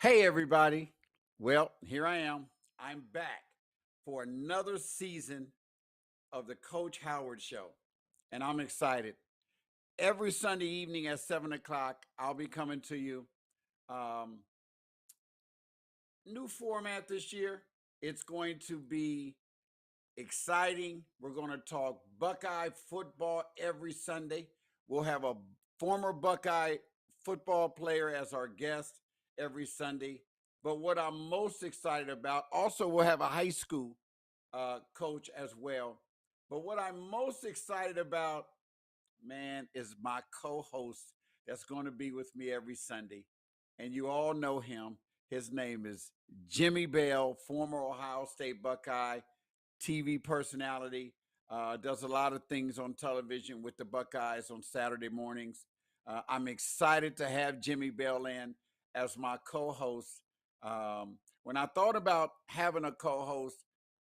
Hey, everybody. Well, here I am. I'm back for another season of the Coach Howard Show, and I'm excited. Every Sunday evening at 7 o'clock, I'll be coming to you. Um, New format this year. It's going to be exciting. We're going to talk Buckeye football every Sunday. We'll have a former Buckeye football player as our guest every Sunday. But what I'm most excited about, also, we'll have a high school coach as well. But what I'm most excited about, man, is my co host that's going to be with me every Sunday. And you all know him. His name is Jimmy Bell, former Ohio State Buckeye, TV personality, does a lot of things on television with the Buckeyes on Saturday mornings. I'm excited to have Jimmy Bell in as my co host. When I thought about having a co host,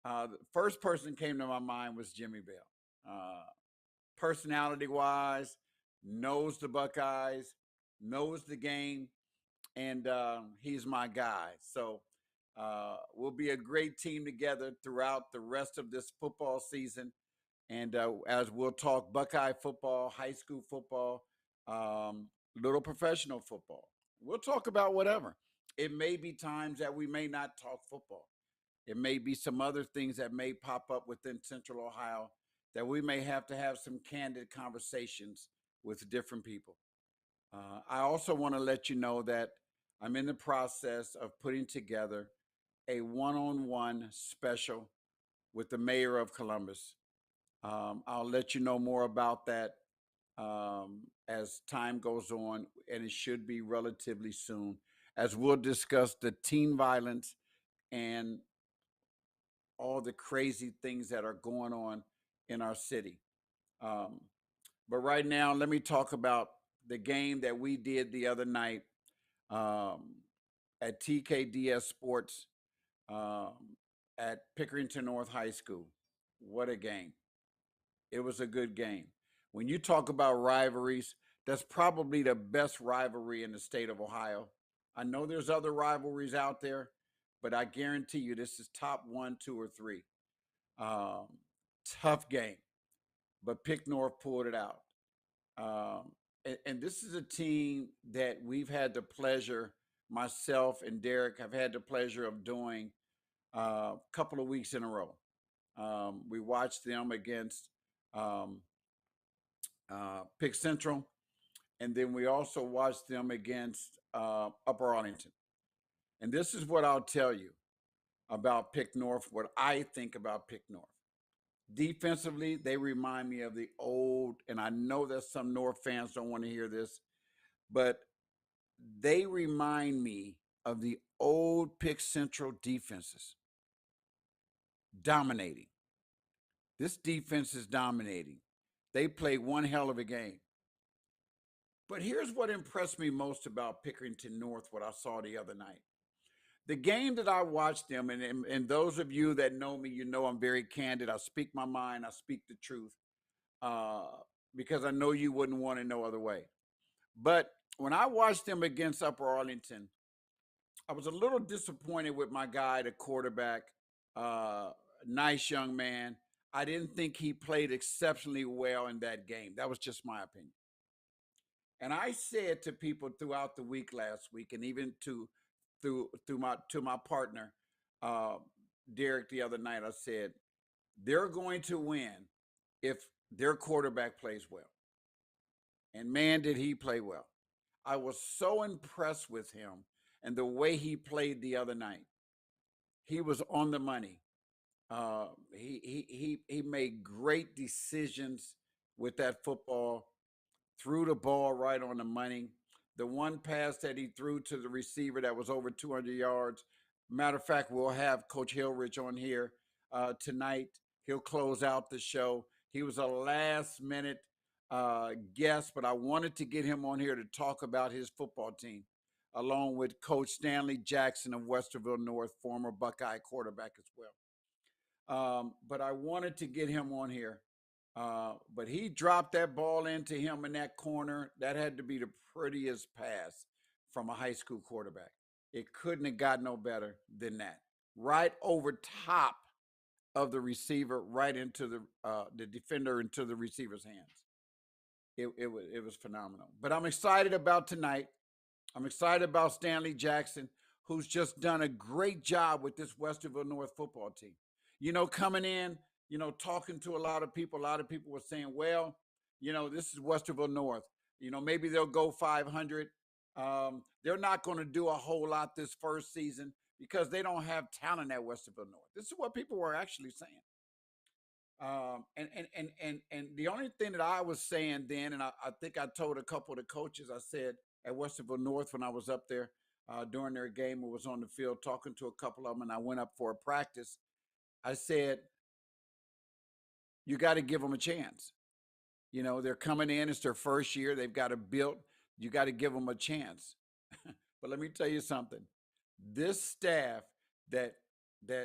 the first person came to my mind was Jimmy Bell. Personality wise, knows the Buckeyes, knows the game, and he's my guy. So we'll be a great team together throughout the rest of this football season. And as we'll talk Buckeye football, high school football, little professional football, we'll talk about whatever. It may be times that we may not talk football. It may be some other things that may pop up within Central Ohio that we may have to have some candid conversations with different people. I also want to let you know that I'm in the process of putting together a one on one special with the mayor of Columbus. I'll let you know more about that as time goes on, and it should be relatively soon, as we'll discuss the teen violence and all the crazy things that are going on in our city. Um, but right now, let me talk about the game that we did the other night um, at TKDS Sports um, at Pickerington North High School. What a game. It was a good game. When you talk about rivalries, that's probably the best rivalry in the state of Ohio. I know there's other rivalries out there, but I guarantee you this is top one, two, or three. Um, Tough game, but Pick North pulled it out. And this is a team that we've had the pleasure, myself and Derek have had the pleasure of doing a couple of weeks in a row. We watched them against um, Pick Central, and then we also watched them against Upper Arlington. And this is what I'll tell you about Pick North, what I think about Pick North. Defensively, they remind me of the old, and I know that some North fans don't want to hear this, but they remind me of the old Pick Central defenses. Dominating. This defense is dominating. They play one hell of a game. But here's what impressed me most about Pickerington North, what I saw the other night. The game that I watched them, and those of you that know me, you know I'm very candid. I speak my mind, I speak the truth, uh, because I know you wouldn't want it no other way. But when I watched them against Upper Arlington, I was a little disappointed with my guy, the quarterback. Nice young man. I didn't think he played exceptionally well in that game. That was just my opinion. And I said to people throughout the week last week, and even to my partner, uh, Derek, the other night, I said they're going to win if their quarterback plays well. And man, did he play well! I was so impressed with him and the way he played the other night. He was on the money. He made great decisions with that football, threw the ball right on the money. The one pass that he threw to the receiver that was over 200 yards. Matter of fact, we'll have Coach Hillrich on here tonight. He'll close out the show. He was a last minute guest, but I wanted to get him on here to talk about his football team, along with Coach Stanley Jackson of Westerville North, former Buckeye quarterback as well. But I wanted to get him on here. But he dropped that ball into him in that corner. That had to be the prettiest pass from a high school quarterback. It couldn't have got no better than that. Right over top of the receiver, right into the defender, into the receiver's hands. It was phenomenal. But I'm excited about tonight. I'm excited about Stanley Jackson, who's just done a great job with this Westerville North football team. You know, coming in, you know, talking to a lot of people were saying, well, you know, this is Westerville North. You know, maybe they'll go 500. They're not going to do a whole lot this first season because they don't have talent at Westerville North. This is what people were actually saying. And the only thing that I was saying then, and I think I told a couple of the coaches, I said at Westerville North when I was up there during their game, I was on the field talking to a couple of them, and I went up for a practice. I said, you got to give them a chance. You know, they're coming in, it's their first year, they've got to build, you got to give them a chance. But let me tell you something. This staff that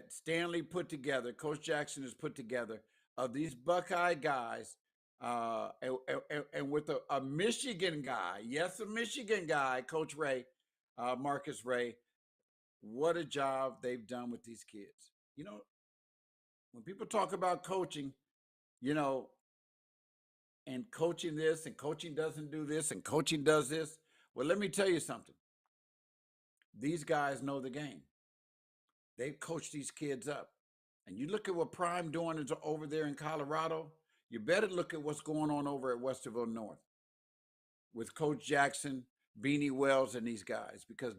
Stanley put together, Coach Jackson has put together, of these Buckeye guys, and with a Michigan guy, yes, a Michigan guy, Coach Ray, Marcus Ray, what a job they've done with these kids. You know, when people talk about coaching, you know, and coaching this and coaching doesn't do this and coaching does this, well, let me tell you something. These guys know the game. They've coached these kids up. And you look at what Prime doing is over there in Colorado, you better look at what's going on over at Westerville North with Coach Jackson, Beanie Wells, and these guys, because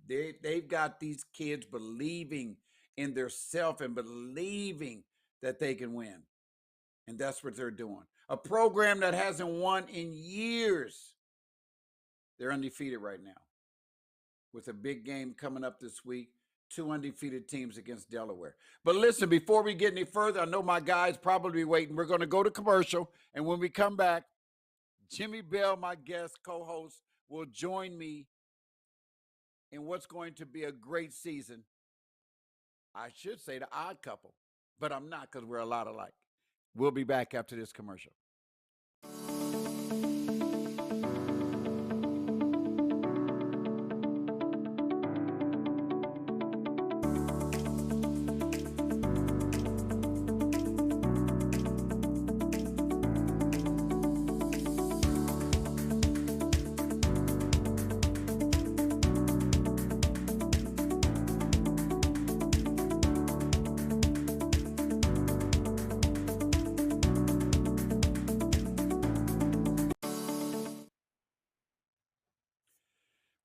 they've got these kids believing in their self and believing that they can win. And that's what they're doing. A program that hasn't won in years. They're undefeated right now with a big game coming up this week. 2 undefeated teams against Delaware. But listen, before we get any further, I know my guys probably waiting. We're going to go to commercial, and when we come back, Jimmy Bell, my guest co-host, will join me in what's going to be a great season. I should say the odd couple, but I'm not because we're a lot alike. We'll be back after this commercial.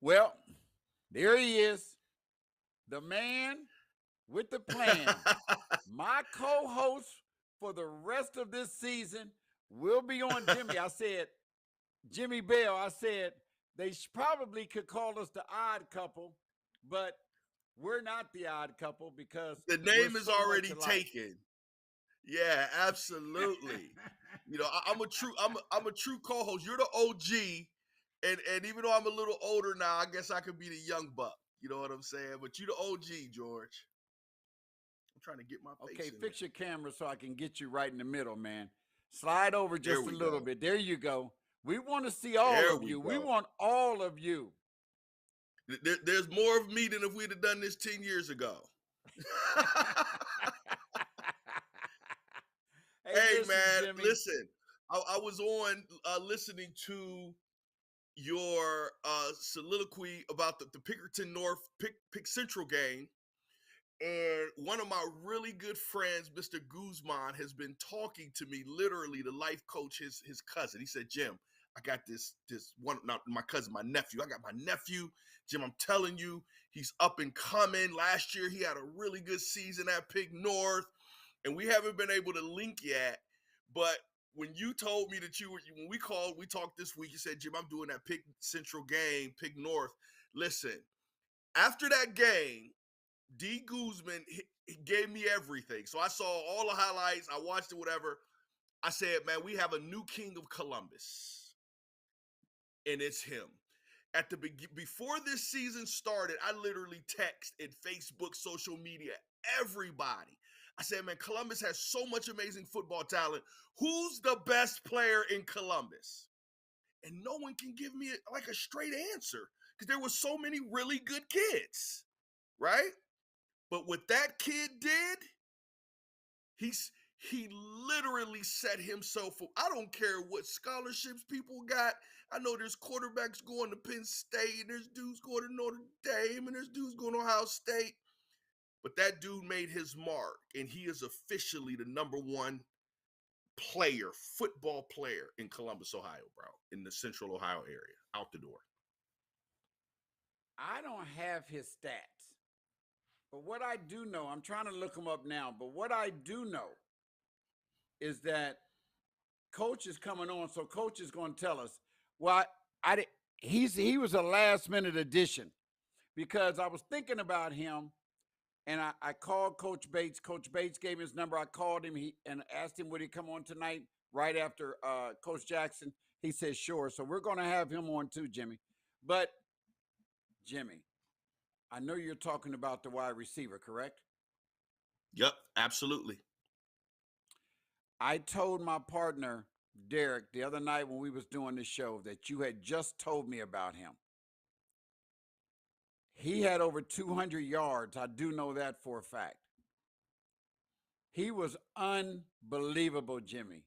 Well, there he is, the man with the plan. My co-host for the rest of this season will be on Jimmy. I said, Jimmy Bell, I said, they probably could call us the odd couple, but we're not the odd couple because the we're name is so already much alike. taken. Yeah, absolutely. I'm a true co-host. You're the OG, and even though I'm a little older now, I guess I could be the young buck. You know what I'm saying? But you the OG, George. I'm trying to get my face Okay, in fix there. your camera so I can get you right in the middle, man. Slide over There just a we little go. bit. There you go. We want to see all There of we you. We go. want all of you. There's more of me than if we'd have done this 10 years ago. Hey, Hey, listen, man, Jimmy. listen. I was on listening to your soliloquy about the Pickerton North Pick Central game. And one of my really good friends, Mr. Guzman, has been talking to me, literally the life coach, his cousin. He said, Jim, I got this one, not my cousin, my nephew. I got my nephew. Jim, I'm telling you, he's up and coming. Last year, he had a really good season at Pick North, and we haven't been able to link yet. But when you told me that when we called, we talked this week, you said, Jim, I'm doing that Pick Central game, Pick North. Listen, after that game, D. Guzman he gave me everything. So I saw all the highlights. I watched it, whatever. I said, man, we have a new king of Columbus, and it's him. At the before this season started, I literally text in Facebook, social media, everybody. I said, man, Columbus has so much amazing football talent. Who's the best player in Columbus? And no one can give me like a straight answer because there were so many really good kids, right? But what that kid did, he literally set himself up. I don't care what scholarships people got. I know there's quarterbacks going to Penn State, and there's dudes going to Notre Dame, and there's dudes going to Ohio State. But that dude made his mark, and he is officially the number one football player in Columbus, Ohio, bro, in the Central Ohio area, out the door. I don't have his stats, but what I do know, I'm trying to look him up now, but what I do know is that Coach is coming on, so Coach is going to tell us. Well, he was a last minute addition because I was thinking about him, and I called Coach Bates. Coach Bates gave me his number. I called him and asked him would he come on tonight right after Coach Jackson. He said sure. So we're going to have him on too, Jimmy. But Jimmy, I know you're talking about the wide receiver, correct? Yep, absolutely. I told my partner Derek the other night when we was doing the show that you had just told me about him. He had over 200 yards. I do know that for a fact. He was unbelievable, Jimmy.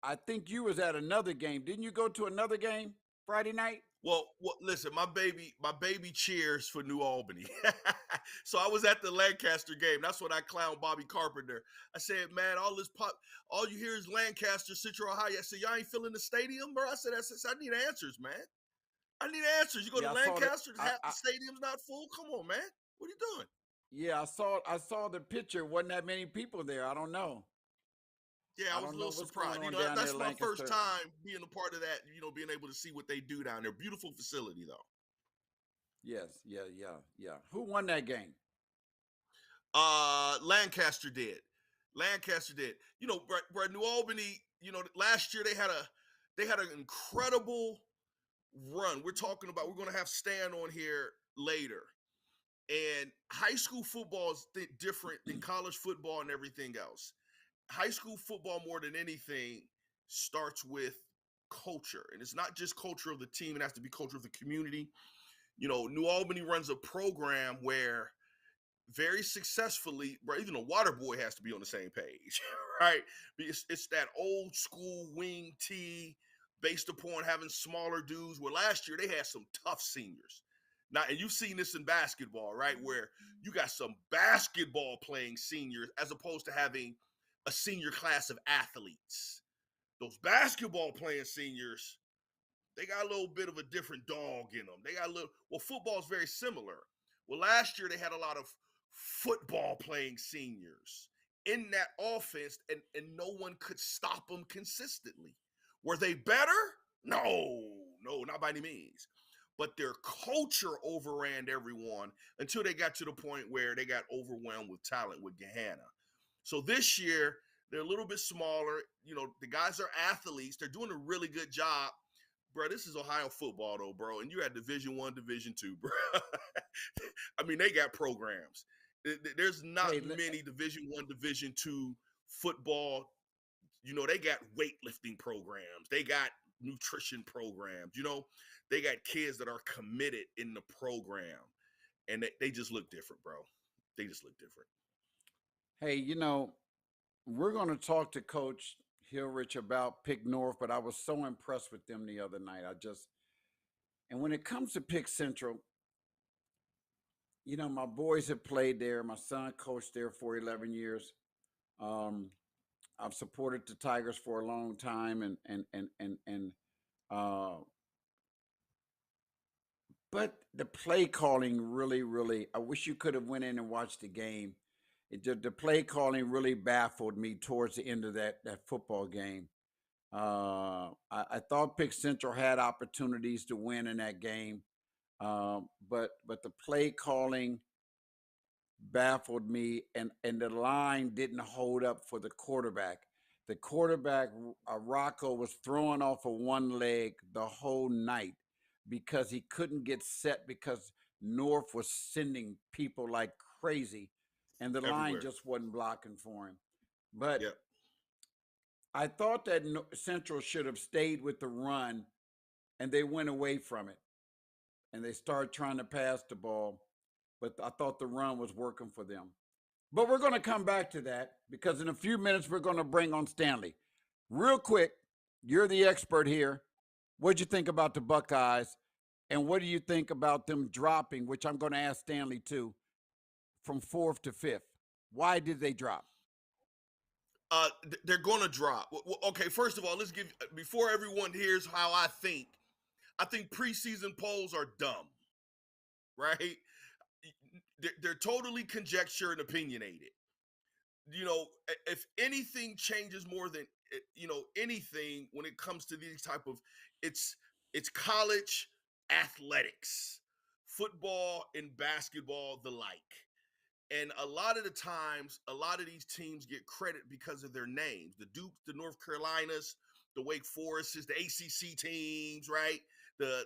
I think you was at another game. Didn't you go to another game Friday night? Well, listen, my baby cheers for New Albany. So I was at the Lancaster game. That's when I clowned Bobby Carpenter. I said, man, all you hear is Lancaster, Central Ohio. I said, y'all ain't filling the stadium, bro. I said, I need answers, man. I need answers. You go to Yeah, I saw that. Lancaster, half the stadium's not full. Come on, man. What are you doing? Yeah, I saw the picture. Wasn't that many people there? I don't know. Yeah, I was a little surprised. That's That's my first time being a part of that, being able to see what they do down there. Beautiful facility, though. Yes, yeah. Who won that game? Lancaster did. Lancaster did. Bro, New Albany, last year they they had an incredible run. We're going to have Stan on here later. And high school football is different than college football and everything else. High school football, more than anything, starts with culture. And it's not just culture of the team, it has to be culture of the community. New Albany runs a program where very successfully, bro, even the water boy has to be on the same page, right? Because it's that old school wing tee based upon having smaller dudes. Where last year they had some tough seniors. Now, and you've seen this in basketball, right? Where you got some basketball playing seniors as opposed to having a senior class of athletes. Those basketball playing seniors, they got a little bit of a different dog in them. Football is very similar. Well, last year they had a lot of football playing seniors in that offense, and no one could stop them consistently. Were they better? No, not by any means. But their culture overran everyone until they got to the point where they got overwhelmed with talent with Gahanna. So this year, they're a little bit smaller. The guys are athletes. They're doing a really good job. Bro, this is Ohio football, though, bro. And you had Division I, Division II, bro. I mean, they got programs. There's not many Division I, Division II football. They got weightlifting programs. They got nutrition programs. They got kids that are committed in the program. And they just look different, bro. They just look different. Hey, we're going to talk to Coach Hilrich about Pick North, but I was so impressed with them the other night. And when it comes to Pick Central, my boys have played there. My son coached there for 11 years. I've supported the Tigers for a long time, but the play calling really, I wish you could have went in and watched the game. The play calling really baffled me towards the end of that football game. I thought Pick Central had opportunities to win in that game, but the play calling baffled me, and the line didn't hold up for the quarterback. The quarterback, Rocco, was throwing off of one leg the whole night because he couldn't get set because North was sending people like crazy, and the line just wasn't blocking for him. But I thought that Central should have stayed with the run, and they went away from it, and they started trying to pass the ball. But I thought the run was working for them. But we're going to come back to that because in a few minutes we're going to bring on Stanley. Real quick, you're the expert here. What'd you think about the Buckeyes? And what do you think about them dropping, which I'm going to ask Stanley too, from 4th to 5th? Why did they drop? They're going to drop. Okay, first of all, before everyone hears how I think preseason polls are dumb, right? They're totally conjecture and opinionated. If anything changes more than, anything when it comes to these type of, it's college athletics, football and basketball, the like. And a lot of the times, a lot of these teams get credit because of their names. The Dukes, the North Carolinas, the Wake Forests, the ACC teams, right? The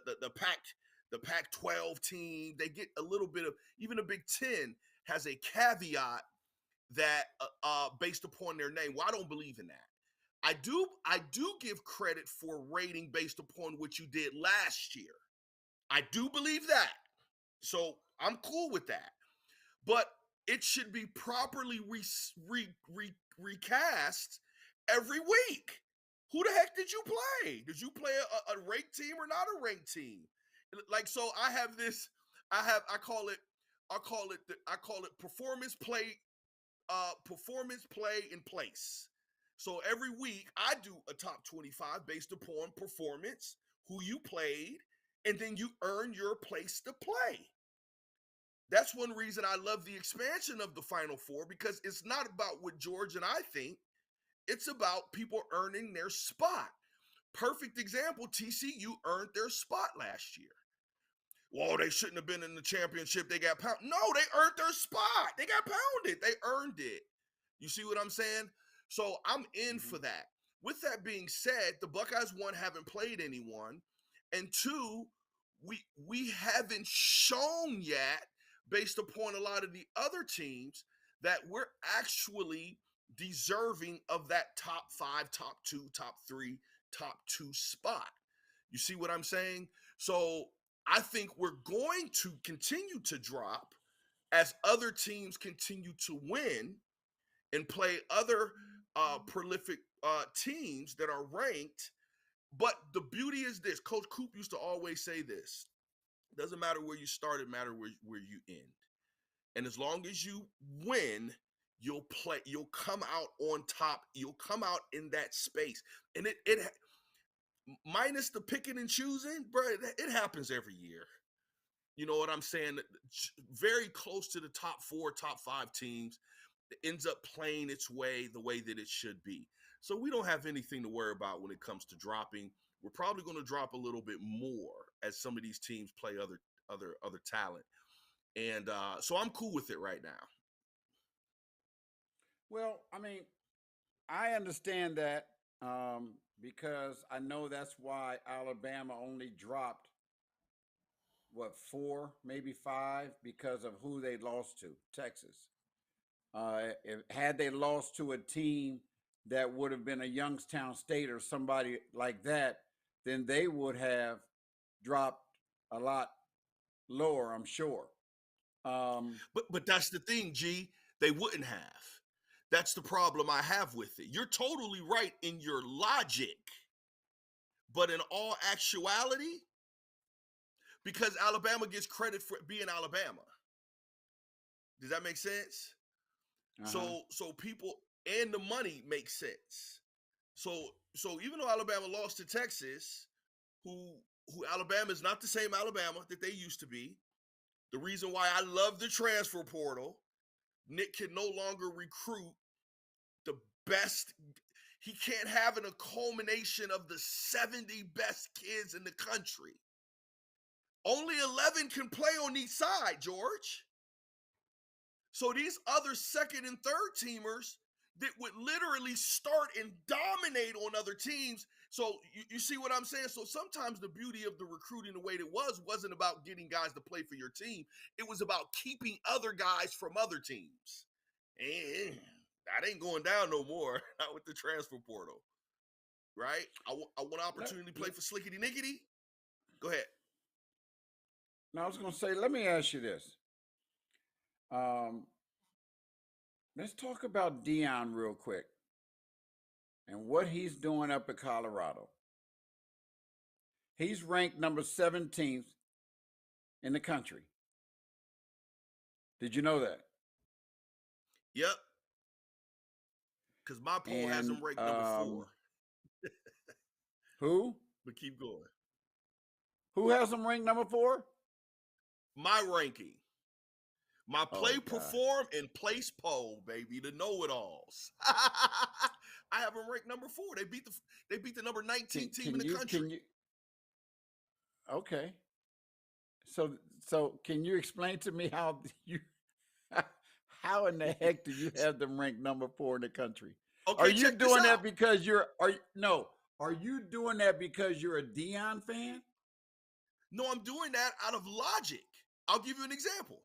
Pac-12 team. They get a little bit of, even the Big Ten has a caveat that based upon their name. Well, I don't believe in that. I do give credit for rating based upon what you did last year. I do believe that. So I'm cool with that. But it should be properly recast every week. Who the heck did you play? Did you play a ranked team or not a ranked team? Like, so I call it performance play in place. So every week I do a top 25 based upon performance, who you played, and then you earn your place to play. That's one reason I love the expansion of the Final Four, because it's not about what George and I think. It's about people earning their spot. Perfect example, TCU earned their spot last year. Well, they shouldn't have been in the championship. They got pounded. No, they earned their spot. They got pounded. They earned it. You see what I'm saying? So I'm in for that. with that being said, the Buckeyes, one, haven't played anyone, and two, we haven't shown yet, based upon a lot of the other teams, that we're actually deserving of that top 5, top 2, top 3, top 2 spot. You see what I'm saying? So I think we're going to continue to drop as other teams continue to win and play other prolific teams that are ranked. But the beauty is this: Coach Coop used to always say this: doesn't matter where you start, it matters where you end. And as long as you win, you'll come out on top, you'll come out in that space. And it minus the picking and choosing, bro, it happens every year. You know what I'm saying? Very close to the top 4, top 5 teams, ends up playing its way the way that it should be. So we don't have anything to worry about when it comes to dropping. We're probably going to drop a little bit more as some of these teams play other talent. And so I'm cool with it right now. Well, I mean, I understand that because I know that's why Alabama only dropped what 4, maybe 5, because of who they lost to, Texas. Had they lost to a team that would have been a Youngstown State or somebody like that, then they would have dropped a lot lower, I'm sure. But that's the thing, G. They wouldn't have. That's the problem I have with it. You're totally right in your logic, but in all actuality, because Alabama gets credit for being Alabama. Does that make sense? So people and the money makes sense. So even though Alabama lost to Texas, who Alabama is not the same Alabama that they used to be. The reason why I love the transfer portal, Nick can no longer recruit the best. He can't have a culmination of the 70 best kids in the country. Only 11 can play on each side, George. So these other second and third teamers that would literally start and dominate on other teams. So you see what I'm saying? So sometimes the beauty of the recruiting the way it wasn't about getting guys to play for your team. It was about keeping other guys from other teams. And that ain't going down no more, not with the transfer portal. Right? I want an opportunity to play for Slickety Nickety. Go ahead. Now I was going to say, let me ask you this. Let's talk about Deion real quick and what he's doing up at Colorado. He's ranked number 17th in the country. Did you know that? Yep. Because my poll has him ranked number 4. Who? But keep going. Who has him ranked number 4? My ranking. My play, perform, and place poll, baby, the know-it-alls. I have them ranked number 4. They beat the number 19 team in the country. Okay. So can you explain to me how in the heck do you have them ranked number 4 in the country? Okay, are you doing that because are you doing that because you're a Deion fan? No, I'm doing that out of logic. I'll give you an example.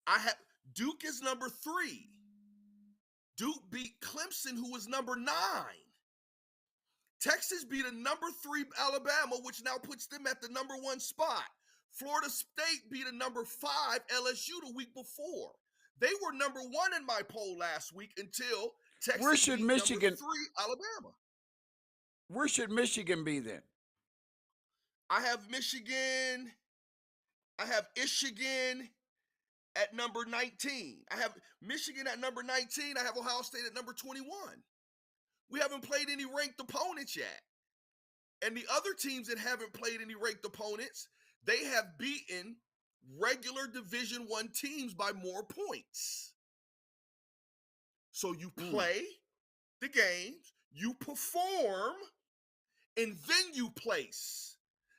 I have Duke is number 3. Duke beat Clemson, who was number 9. Texas beat a number 3 Alabama, which now puts them at the number 1 spot. Florida State beat a number 5 LSU the week before. They were number 1 in my poll last week until Texas Where should beat Michigan, number 3 Alabama. Where should Michigan be then? I have Michigan. I have Michigan at number 19. I have Michigan at number 19. I have Ohio State at number 21. We haven't played any ranked opponents yet. And the other teams that haven't played any ranked opponents, they have beaten regular Division I teams by more points. So you play the games, you perform, and then you place.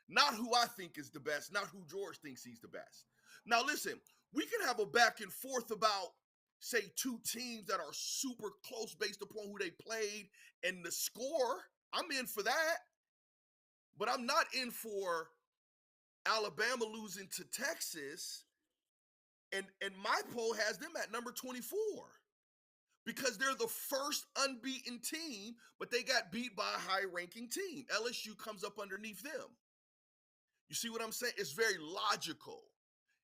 Not who I think is the best, not who George thinks he's the best. Now listen, we can have a back and forth about say two teams that are super close based upon who they played and the score, I'm in for that. But I'm not in for Alabama losing to Texas. And my poll has them at number 24 because they're the first unbeaten team, but they got beat by a high-ranking team. LSU comes up underneath them. You see what I'm saying? It's very logical.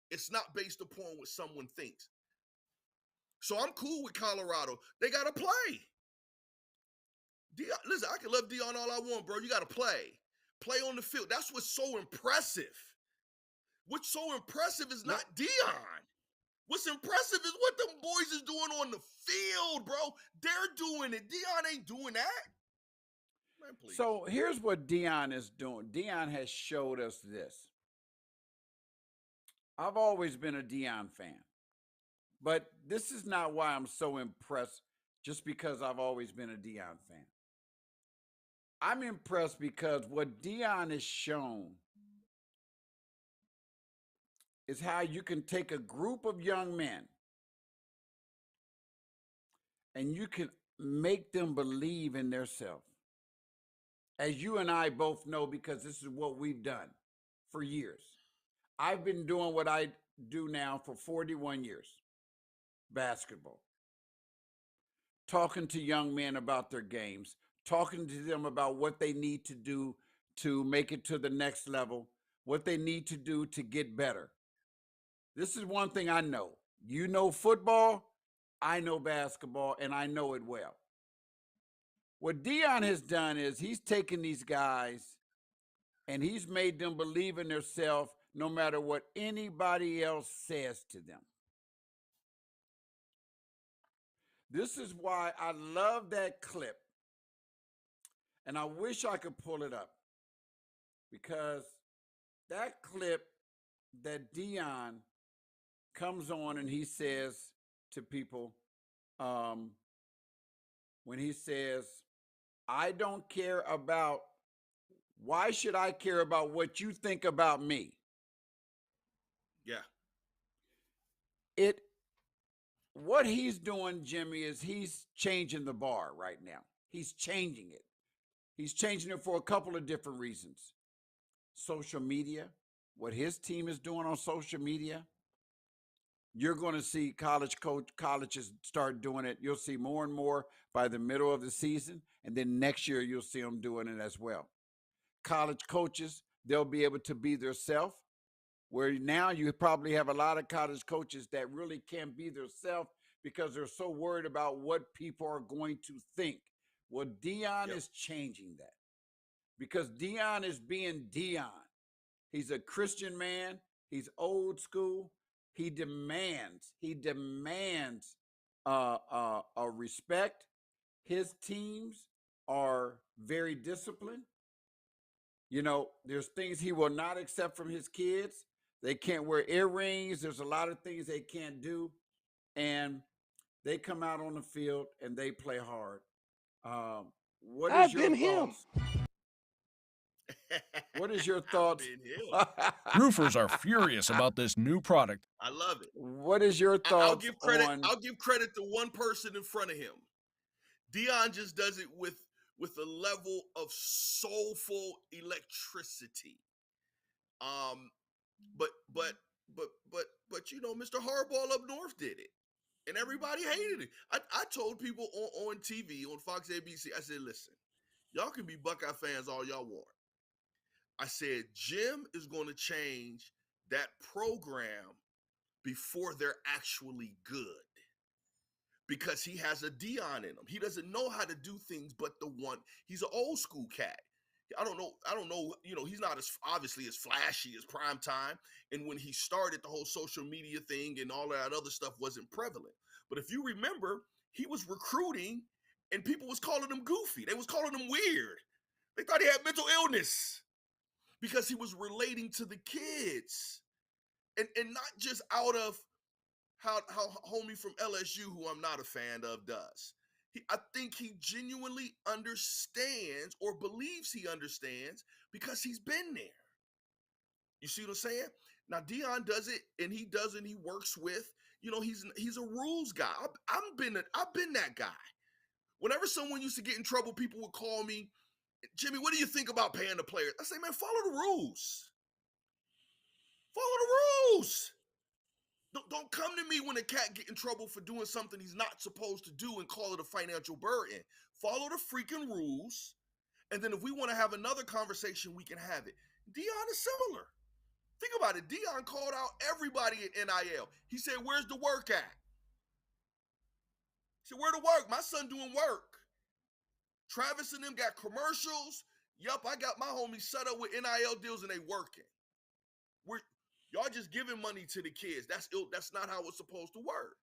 It's not based upon what someone thinks. So I'm cool with Colorado. They got to play. Deion, listen, I can love Deion all I want, bro. You got to play. Play on the field. That's what's so impressive. What's so impressive is not Deion. What's impressive is what them boys is doing on the field, bro. They're doing it. Deion ain't doing that. Man, please. So here's what Deion is doing. Deion has showed us this. I've always been a Deion fan, but this is not why I'm so impressed just because I've always been a Deion fan. I'm impressed because what Deion has shown is how you can take a group of young men and you can make them believe in themselves. As you and I both know, because this is what we've done for years. I've been doing what I do now for 41 years, basketball. Talking to young men about their games, talking to them about what they need to do to make it to the next level, what they need to do to get better. This is one thing I know. You know football, I know basketball, and I know it well. What Deion has done is he's taken these guys and he's made them believe in themselves no matter what anybody else says to them. This is why I love that clip. And I wish I could pull it up because that clip that Deion comes on and he says to people, when he says, I don't care about, why should I care about what you think about me? Yeah. What he's doing, Jimmy, is he's changing the bar right now. He's changing it. He's changing it for a couple of different reasons. Social media, what his team is doing on social media. You're going to see colleges start doing it. You'll see more and more by the middle of the season. And then next year, you'll see them doing it as well. College coaches, they'll be able to be themselves. Where now you probably have a lot of college coaches that really can't be themselves because they're so worried about what people are going to think. Well, Deion is changing that because Deion is being Deion. He's a Christian man. He's old school. He demands a respect. His teams are very disciplined. You know, there's things he will not accept from his kids. They can't wear earrings. There's a lot of things they can't do. And they come out on the field and they play hard. What is your thoughts? What is your thoughts? Roofers are furious about this new product. I love it. What is your thoughts? I'll give credit to one person in front of him. Deion just does it with a level of soulful electricity. But you know, Mr. Harbaugh up north did it, and everybody hated it. I told people on TV on Fox ABC, I said, listen, y'all can be Buckeye fans all y'all want. I said, Jim is going to change that program before they're actually good because he has a Deion in him. He doesn't know how to do things but the one. He's an old school cat. I don't know, you know, he's not as obviously as flashy as Prime Time. And when he started, the whole social media thing and all that other stuff wasn't prevalent. But if you remember, he was recruiting and people was calling him goofy. They was calling him weird. They thought he had mental illness because he was relating to the kids. And not just out of how homie from LSU, who I'm not a fan of, does. I think he genuinely understands or believes he understands because he's been there. You see what I'm saying? Now Dion does it, and he does it. He works with, he's a rules guy. I've been that guy. Whenever someone used to get in trouble, people would call me, Jimmy, what do you think about paying the players? I say, man, follow the rules. Follow the rules. Don't come to me when a cat get in trouble for doing something he's not supposed to do and call it a financial burden. Follow the freaking rules. And then if we want to have another conversation, we can have it. Dion is similar. Think about it. Dion called out everybody at NIL. He said, where's the work at? He said, where the work? My son doing work. Travis and them got commercials. Yup, I got my homies set up with NIL deals and they working. Y'all just giving money to the kids. That's not how it's supposed to work.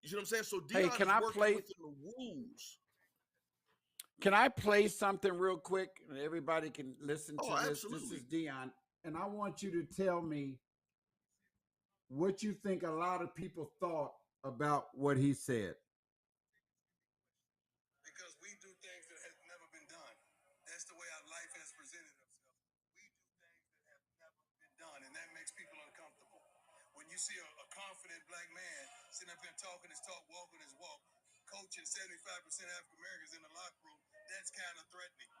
You see what I'm saying? So Dion can is I working play? within the rules. Can I play something real quick? And everybody can listen to this. Absolutely. This is Dion. And I want you to tell me what you think a lot of people thought about what he said. Because we do things that have never been done. That's the way our life has presented itself. We do things that have never been done, and that makes people uncomfortable. When you see a confident black man sitting up here talking his talk, walking his walk, coaching 75% African Americans in the locker room, that's kind of threatening.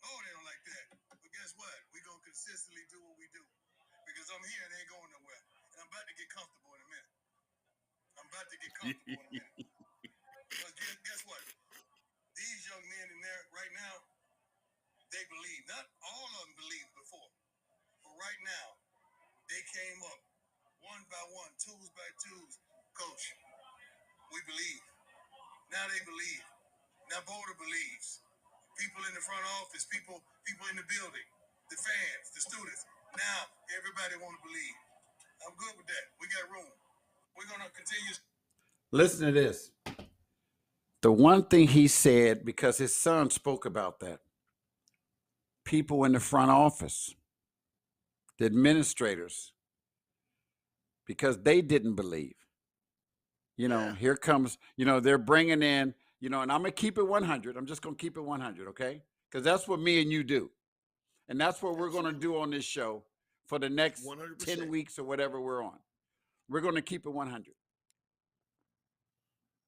Oh, they don't like that. But guess what? We're going to consistently do what we do. Because I'm here and they ain't going nowhere. And I'm about to get comfortable in a minute. Because guess what? These young men in there right now, they believe. Not all of them believed before. But right now, they came up one by one, twos by twos. Coach, we believe. Now they believe. Now Boulder believes. People in the front office, people in the building, the fans, the students. Now everybody want to believe. I'm good with that. We got room. We're going to continue. Listen to this. The one thing he said, because his son spoke about that, people in the front office, the administrators, because they didn't believe. Here comes, they're bringing in, and I'm going to keep it 100. I'm just going to keep it 100, okay? Because that's what me and you do. And that's what we're going to do on this show for the next 100%. 10 weeks or whatever we're on. We're going to keep it 100.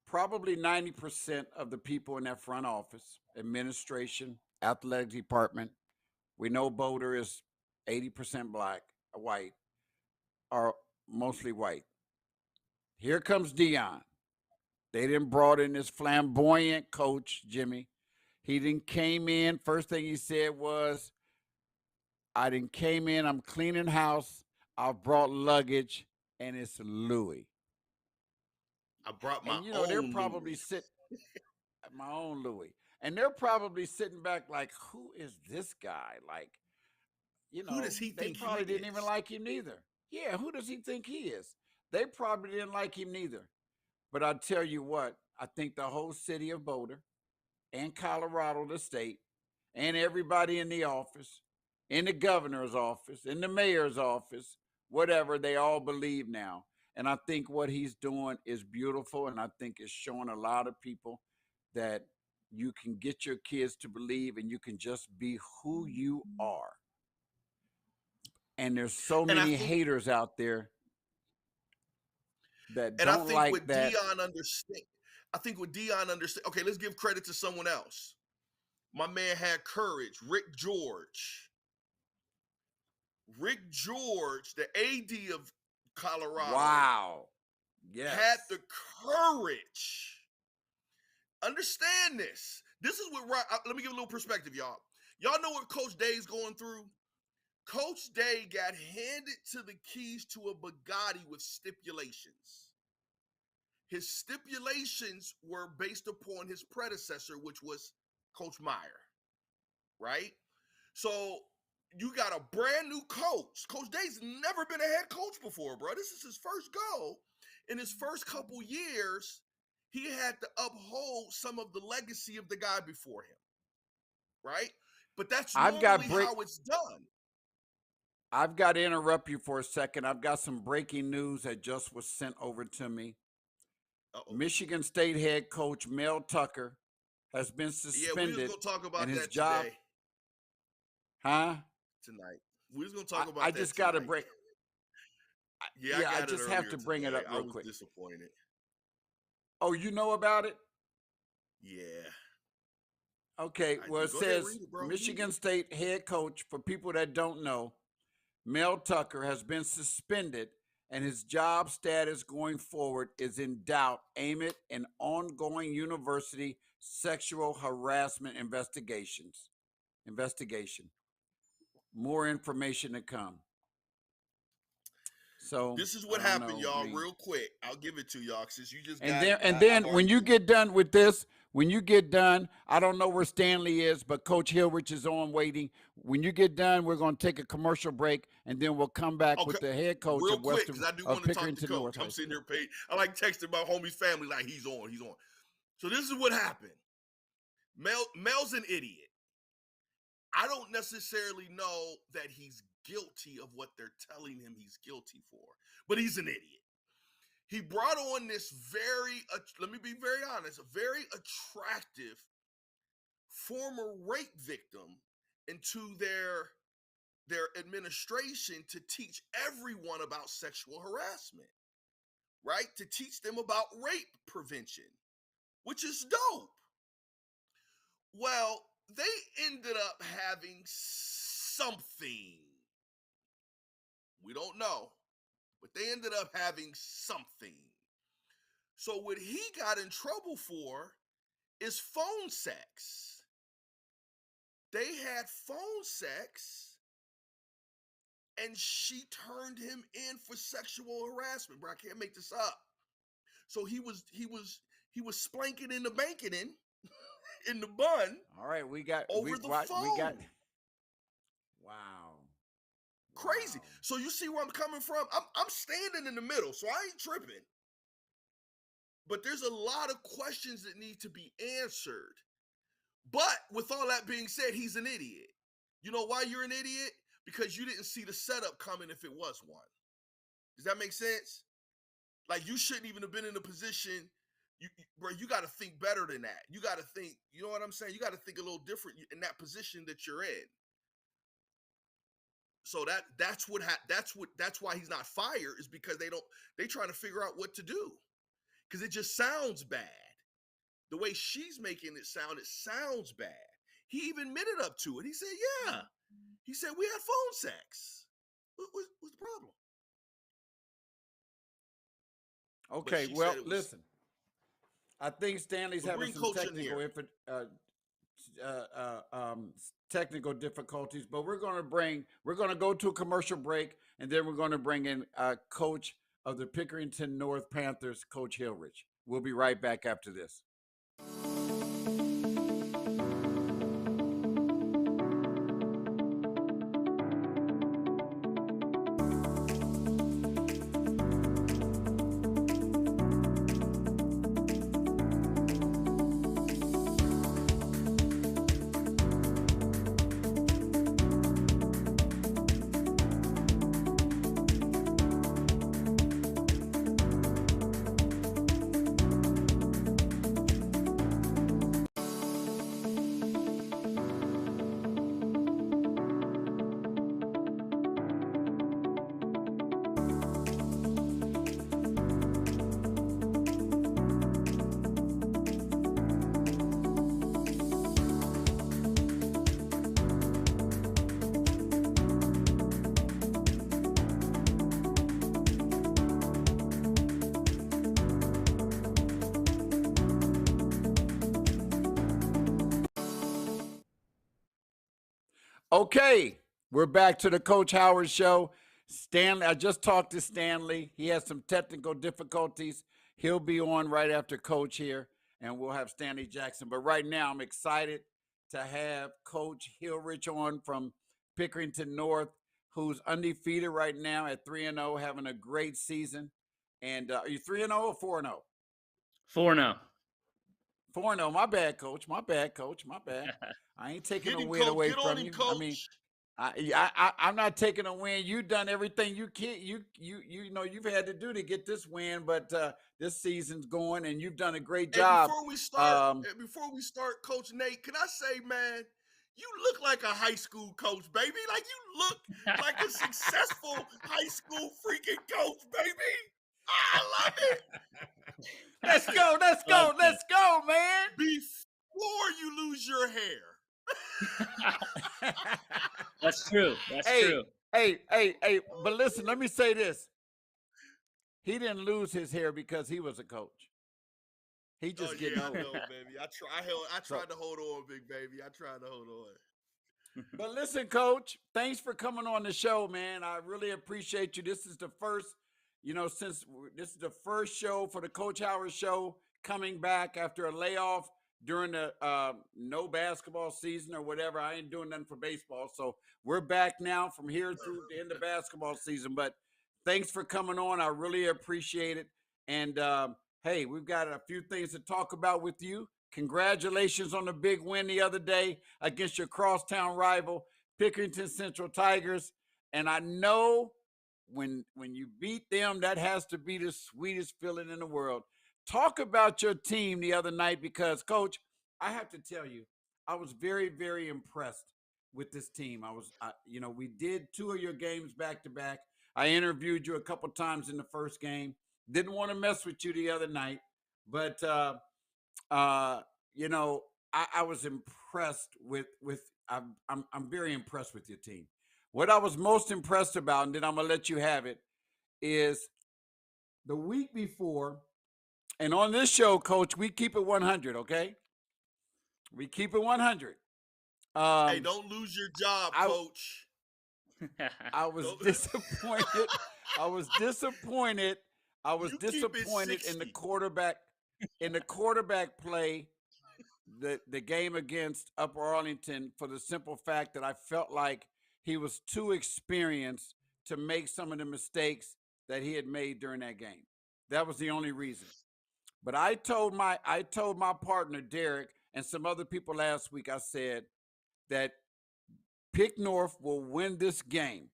Probably 90% of the people in that front office, administration, athletic department, we know Boulder is 80% white, are mostly white. Here comes Dion. They didn't brought in this flamboyant coach, Jimmy. He didn't came in. First thing he said was, I didn't came in. I'm cleaning house. I brought luggage, and it's Louis. I brought my own they're probably Louis. My own Louis. And they're probably sitting back like, who is this guy? Like, who does he think they probably he didn't is? even like him neither. Yeah, who does he think he is? They probably didn't like him neither. But I tell you what, I think the whole city of Boulder and Colorado, the state, and everybody in the office, in the governor's office, in the mayor's office, whatever, they all believe now. And I think what he's doing is beautiful. And I think it's showing a lot of people that you can get your kids to believe and you can just be who you are. And there's so many haters out there that don't like that. I think what Dion understand. Okay, let's give credit to someone else. My man had courage. Rick George, the AD of Colorado. Wow. Yes. Had the courage. Understand this. This is what, let me give a little perspective, y'all. Y'all know what Coach Day's going through? Coach Day got handed to the keys to a Bugatti with stipulations. His stipulations were based upon his predecessor, which was Coach Meyer, right? So you got a brand new coach. Coach Day's never been a head coach before, bro. This is his first go. In his first couple years, he had to uphold some of the legacy of the guy before him, right? But that's normally how it's done. I've got to interrupt you for a second. I've got some breaking news that just was sent over to me. Michigan State head coach Mel Tucker has been suspended. Yeah, we was gonna talk about and his that job. today. Huh? tonight. We're just gonna talk I about that just got to tonight. bring. Yeah, I Yeah, I got it just have earlier to bring it today. up I real was quick. disappointed. Oh, you know about it? Yeah. Okay. Well, it Go ahead, says read it, bro. Michigan State head coach. For people that don't know, Mel Tucker has been suspended, and his job status going forward is in doubt amid an ongoing university sexual harassment investigation. More information to come. So This is what I don't happened, know. y'all. I mean, Real quick, I'll give it to y'all since you just and got. then I've when already you been- get done with this, when you get done, I don't know where Stanley is, but Coach Hilrich is on waiting. When you get done, we're going to take a commercial break, and then we'll come back with the head coach real of quick, Western because I do of want to talk to Pickerington North Coach. I'm High sitting School. there paid. I like texting my homie's family like he's on. So this is what happened. Mel's an idiot. I don't necessarily know that he's guilty of what they're telling him he's guilty for, but he's an idiot. He brought on this let me be very honest, a very attractive former rape victim into their administration to teach everyone about sexual harassment, right? To teach them about rape prevention, which is dope. Well, they ended up having something. We don't know, but they ended up having something. So what he got in trouble for is phone sex. They had phone sex and she turned him in for sexual harassment, bro. I can't make this up. So he was splanking in the banking in the bun. All right, we got over the phone. We got. Wow. Crazy. Wow. So you see where I'm coming from? I'm standing in the middle, so I ain't tripping. But there's a lot of questions that need to be answered. But with all that being said, he's an idiot. You know why you're an idiot? Because you didn't see the setup coming if it was one. Does that make sense? Like, you shouldn't even have been in a position. Bro, you got to think better than that. You got to think, you know what I'm saying? You got to think a little different in that position that you're in. So that's why he's not fired, is because they trying to figure out what to do. Because it just sounds bad. The way she's making it sounds bad. He even admitted up to it. He said, yeah. He said, we had phone sex. What's the problem? Okay, well, listen. I think Stanley's having some technical difficulties, but we're going to go to a commercial break, and then we're going to bring in coach of the Pickerington North Panthers, Coach Hilrich. We'll be right back after this. Okay, we're back to the Coach Howard Show. Stanley, I just talked to Stanley. He has some technical difficulties. He'll be on right after Coach here, and we'll have Stanley Jackson. But right now, I'm excited to have Coach Hilrich on from Pickerington North, who's undefeated right now at 3-0, having a great season. And are you 3-0 or 4-0? 4-0. 4-0. My bad, Coach. My bad. I ain't taking a win away from you. Coach. I mean, I'm not taking a win. You've done everything you can. You know you've had to do to get this win, but this season's going, and you've done a great job. And before we start, Coach Nate, can I say, man, you look like a high school coach, baby. Like you look like a successful high school freaking coach, baby. I love it. Let's go, let's go, let's go, man. Before you lose your hair. That's true. That's true. Hey, but listen, let me say this. He didn't lose his hair because he was a coach. He just getting I old. know, baby. I tried to hold on, big baby. I tried to hold on. But listen, Coach, thanks for coming on the show, man. I really appreciate you. This is the first, since this is the first show for the Coach Howard Show coming back after a layoff during the no basketball season or whatever. I ain't doing nothing for baseball. So we're back now from here through the end of basketball season. But thanks for coming on. I really appreciate it. And hey, we've got a few things to talk about with you. Congratulations on the big win the other day against your crosstown rival, Pickerington Central Tigers. And I know when you beat them, that has to be the sweetest feeling in the world. Talk about your team the other night because, Coach, I have to tell you, I was very, very impressed with this team. We did 2 of your games back to back. I interviewed you a couple times in the first game. Didn't want to mess with you the other night, but I was impressed with I'm very impressed with your team. What I was most impressed about, and then I'm gonna let you have it, is the week before, and on this show, Coach, we keep it 100, okay? We keep it 100. Hey, don't lose your job, Coach. I was disappointed. I was disappointed in the quarterback play, the game against Upper Arlington, for the simple fact that I felt like he was too experienced to make some of the mistakes that he had made during that game. That was the only reason. But I told my partner Derek and some other people last week, I said that Pick North will win this game,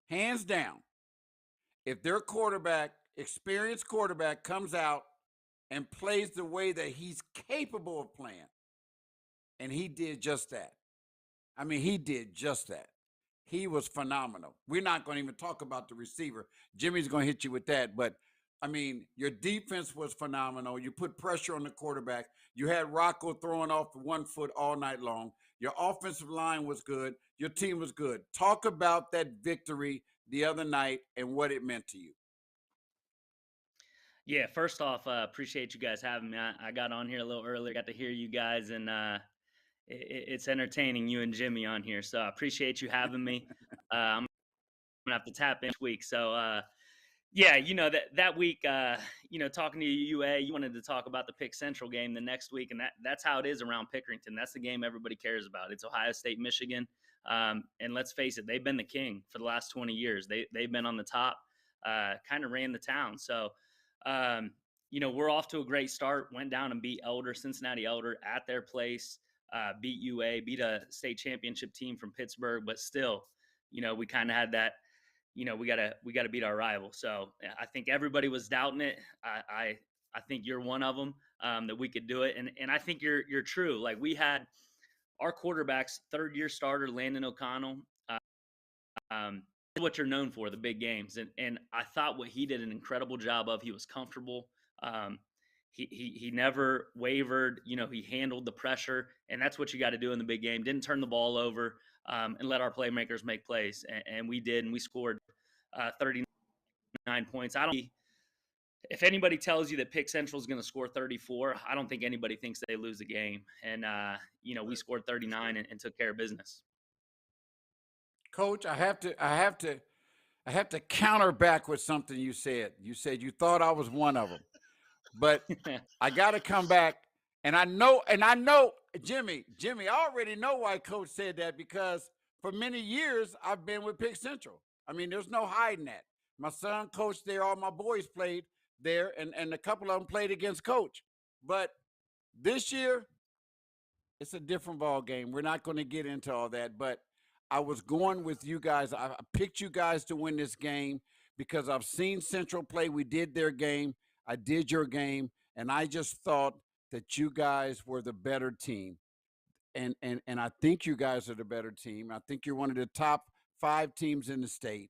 hands down, if their experienced quarterback comes out and plays the way that he's capable of playing. And he did just that. I mean, he did just that. He was phenomenal. We're not going to even talk about the receiver. Jimmy's going to hit you with that. But, I mean, your defense was phenomenal. You put pressure on the quarterback. You had Rocco throwing off 1 foot all night long. Your offensive line was good. Your team was good. Talk about that victory the other night and what it meant to you. Yeah, first off, appreciate you guys having me. I got on here a little earlier, got to hear you guys, and it's entertaining, you and Jimmy on here. So I appreciate you having me. I'm going to have to tap in each week. So, yeah, that week, talking to you, UA, you wanted to talk about the Pick Central game the next week, and that's how it is around Pickerington. That's the game everybody cares about. It's Ohio State, Michigan. And let's face it, they've been the king for the last 20 years. They've been on the top, kind of ran the town. So, we're off to a great start, went down and beat Cincinnati Elder at their place, beat UA, beat a state championship team from Pittsburgh, but still, we kind of had that, we gotta beat our rival. So I think everybody was doubting it. I think you're one of them, that we could do it. And I think you're true. Like, we had our quarterback's 3rd-year starter, Landon O'Connell, what you're known for, the big games. And I thought what he did an incredible job of. He was comfortable. He never wavered. He handled the pressure, and that's what you got to do in the big game. Didn't turn the ball over, and let our playmakers make plays. And we did, and we scored 39 points. If anybody tells you that Pick Central is going to score 34, I don't think anybody thinks they lose the game. And, we scored 39 and took care of business. Coach, I have to counter back with something you said. You said you thought I was one of them, but I got to come back. And I know, Jimmy, I already know why Coach said that, because for many years I've been with Pick Central. I mean, there's no hiding that. My son coached there. All my boys played there, and a couple of them played against Coach. But this year, it's a different ball game. We're not going to get into all that, but I was going with you guys. I picked you guys to win this game because I've seen Central play. We did their game. I did your game, and I just thought that you guys were the better team. and I think you guys are the better team. I think you're one of the top 5 teams in the state.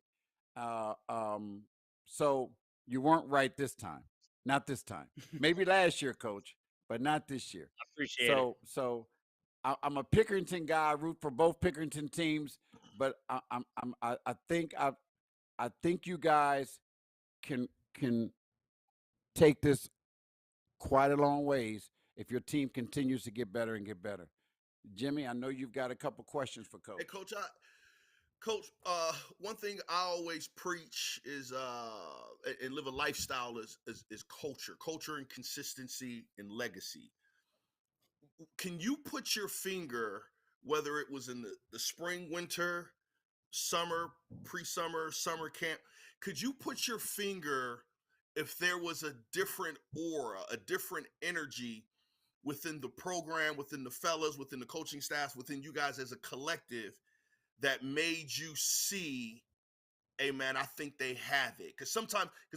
Uh, um, so you weren't right this time. Not this time. Maybe last year, coach, but not this year. Appreciate it. So I'm a Pickerington guy. I root for both Pickerington teams, but I think you guys can take this quite a long ways if your team continues to get better and get better. Jimmy, I know you've got a couple questions for Coach. Hey, Coach, one thing I always preach is and live a lifestyle is culture and consistency and legacy. Can you put your finger, whether it was in the spring, winter, summer, pre-summer, summer camp, could you put your finger if there was a different aura, a different energy within the program, within the fellas, within the coaching staff, within you guys as a collective that made you see, hey man, I think they have it? Because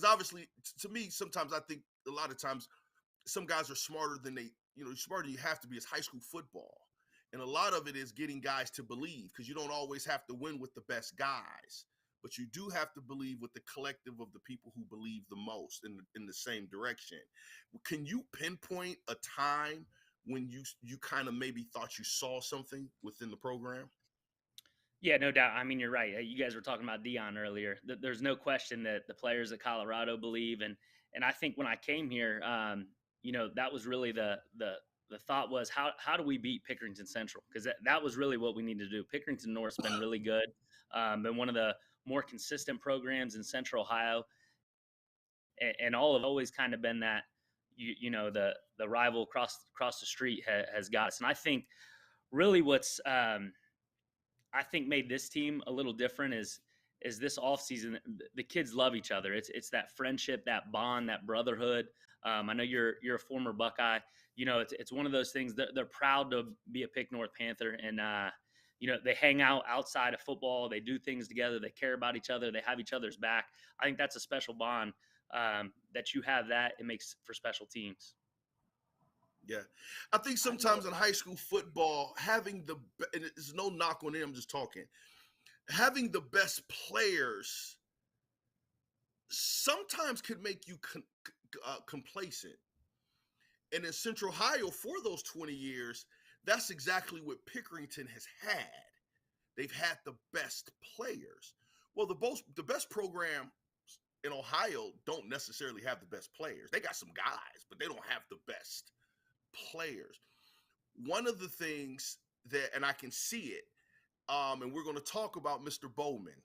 obviously to me, sometimes I think a lot of times some guys are smarter than smarter you have to be. As high school football. And a lot of it is getting guys to believe, because you don't always have to win with the best guys, but you do have to believe with the collective of the people who believe the most in the same direction. Can you pinpoint a time when you kind of maybe thought you saw something within the program? Yeah, no doubt. I mean, you're right. You guys were talking about Dion earlier. There's no question that the players at Colorado believe, and I think when I came here, that was really the thought was how do we beat Pickerington Central, because that was really what we needed to do. Pickerington North's been really good, been one of the more consistent programs in Central Ohio, and all have always kind of been that the rival across the street has got us. And I think really what's I think made this team a little different is this offseason, the kids love each other. It's that friendship, that bond, that brotherhood. I know you're a former Buckeye. It's one of those things that they're proud to be a Pick North Panther, and they hang out outside of football. They do things together. They care about each other. They have each other's back. I think that's a special bond. That you have that, it makes for special teams. Yeah. I think sometimes in high school football, and there's no knock on them, I'm just talking, having the best players sometimes could make you complacent. And in Central Ohio, for those 20 years, that's exactly what Pickerington has had. They've had the best players. Well, the best programs in Ohio don't necessarily have the best players. They got some guys, but they don't have the best players. One of the things that, and I can see it, and we're going to talk about Mr. Bowman,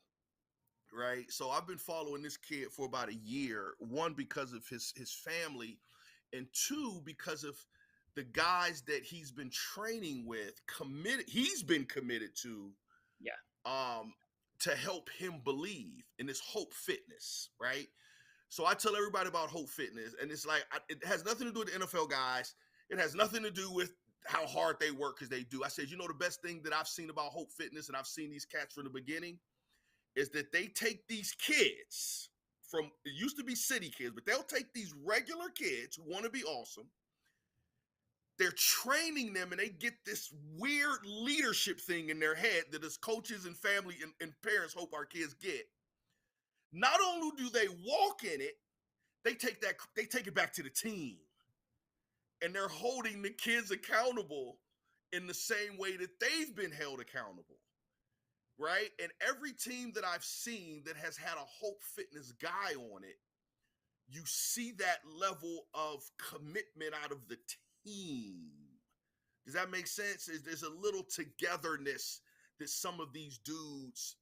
right? So I've been following this kid for about a year, one, because of his family, and two, because of the guys that he's been training with, he's been committed to, to help him believe in this Hope Fitness, right? So I tell everybody about Hope Fitness, and it's like, it has nothing to do with the NFL guys. It has nothing to do with how hard they work, because they do. I said, the best thing that I've seen about Hope Fitness, and I've seen these cats from the beginning, is that they take these kids from, it used to be city kids, but they'll take these regular kids who want to be awesome. They're training them, and they get this weird leadership thing in their head that as coaches and family and parents hope our kids get. Not only do they walk in it, they take it back to the team. And they're holding the kids accountable in the same way that they've been held accountable, right? And every team that I've seen that has had a Hope Fitness guy on it, you see that level of commitment out of the team. Does that make sense? There's a little togetherness that some of these dudes,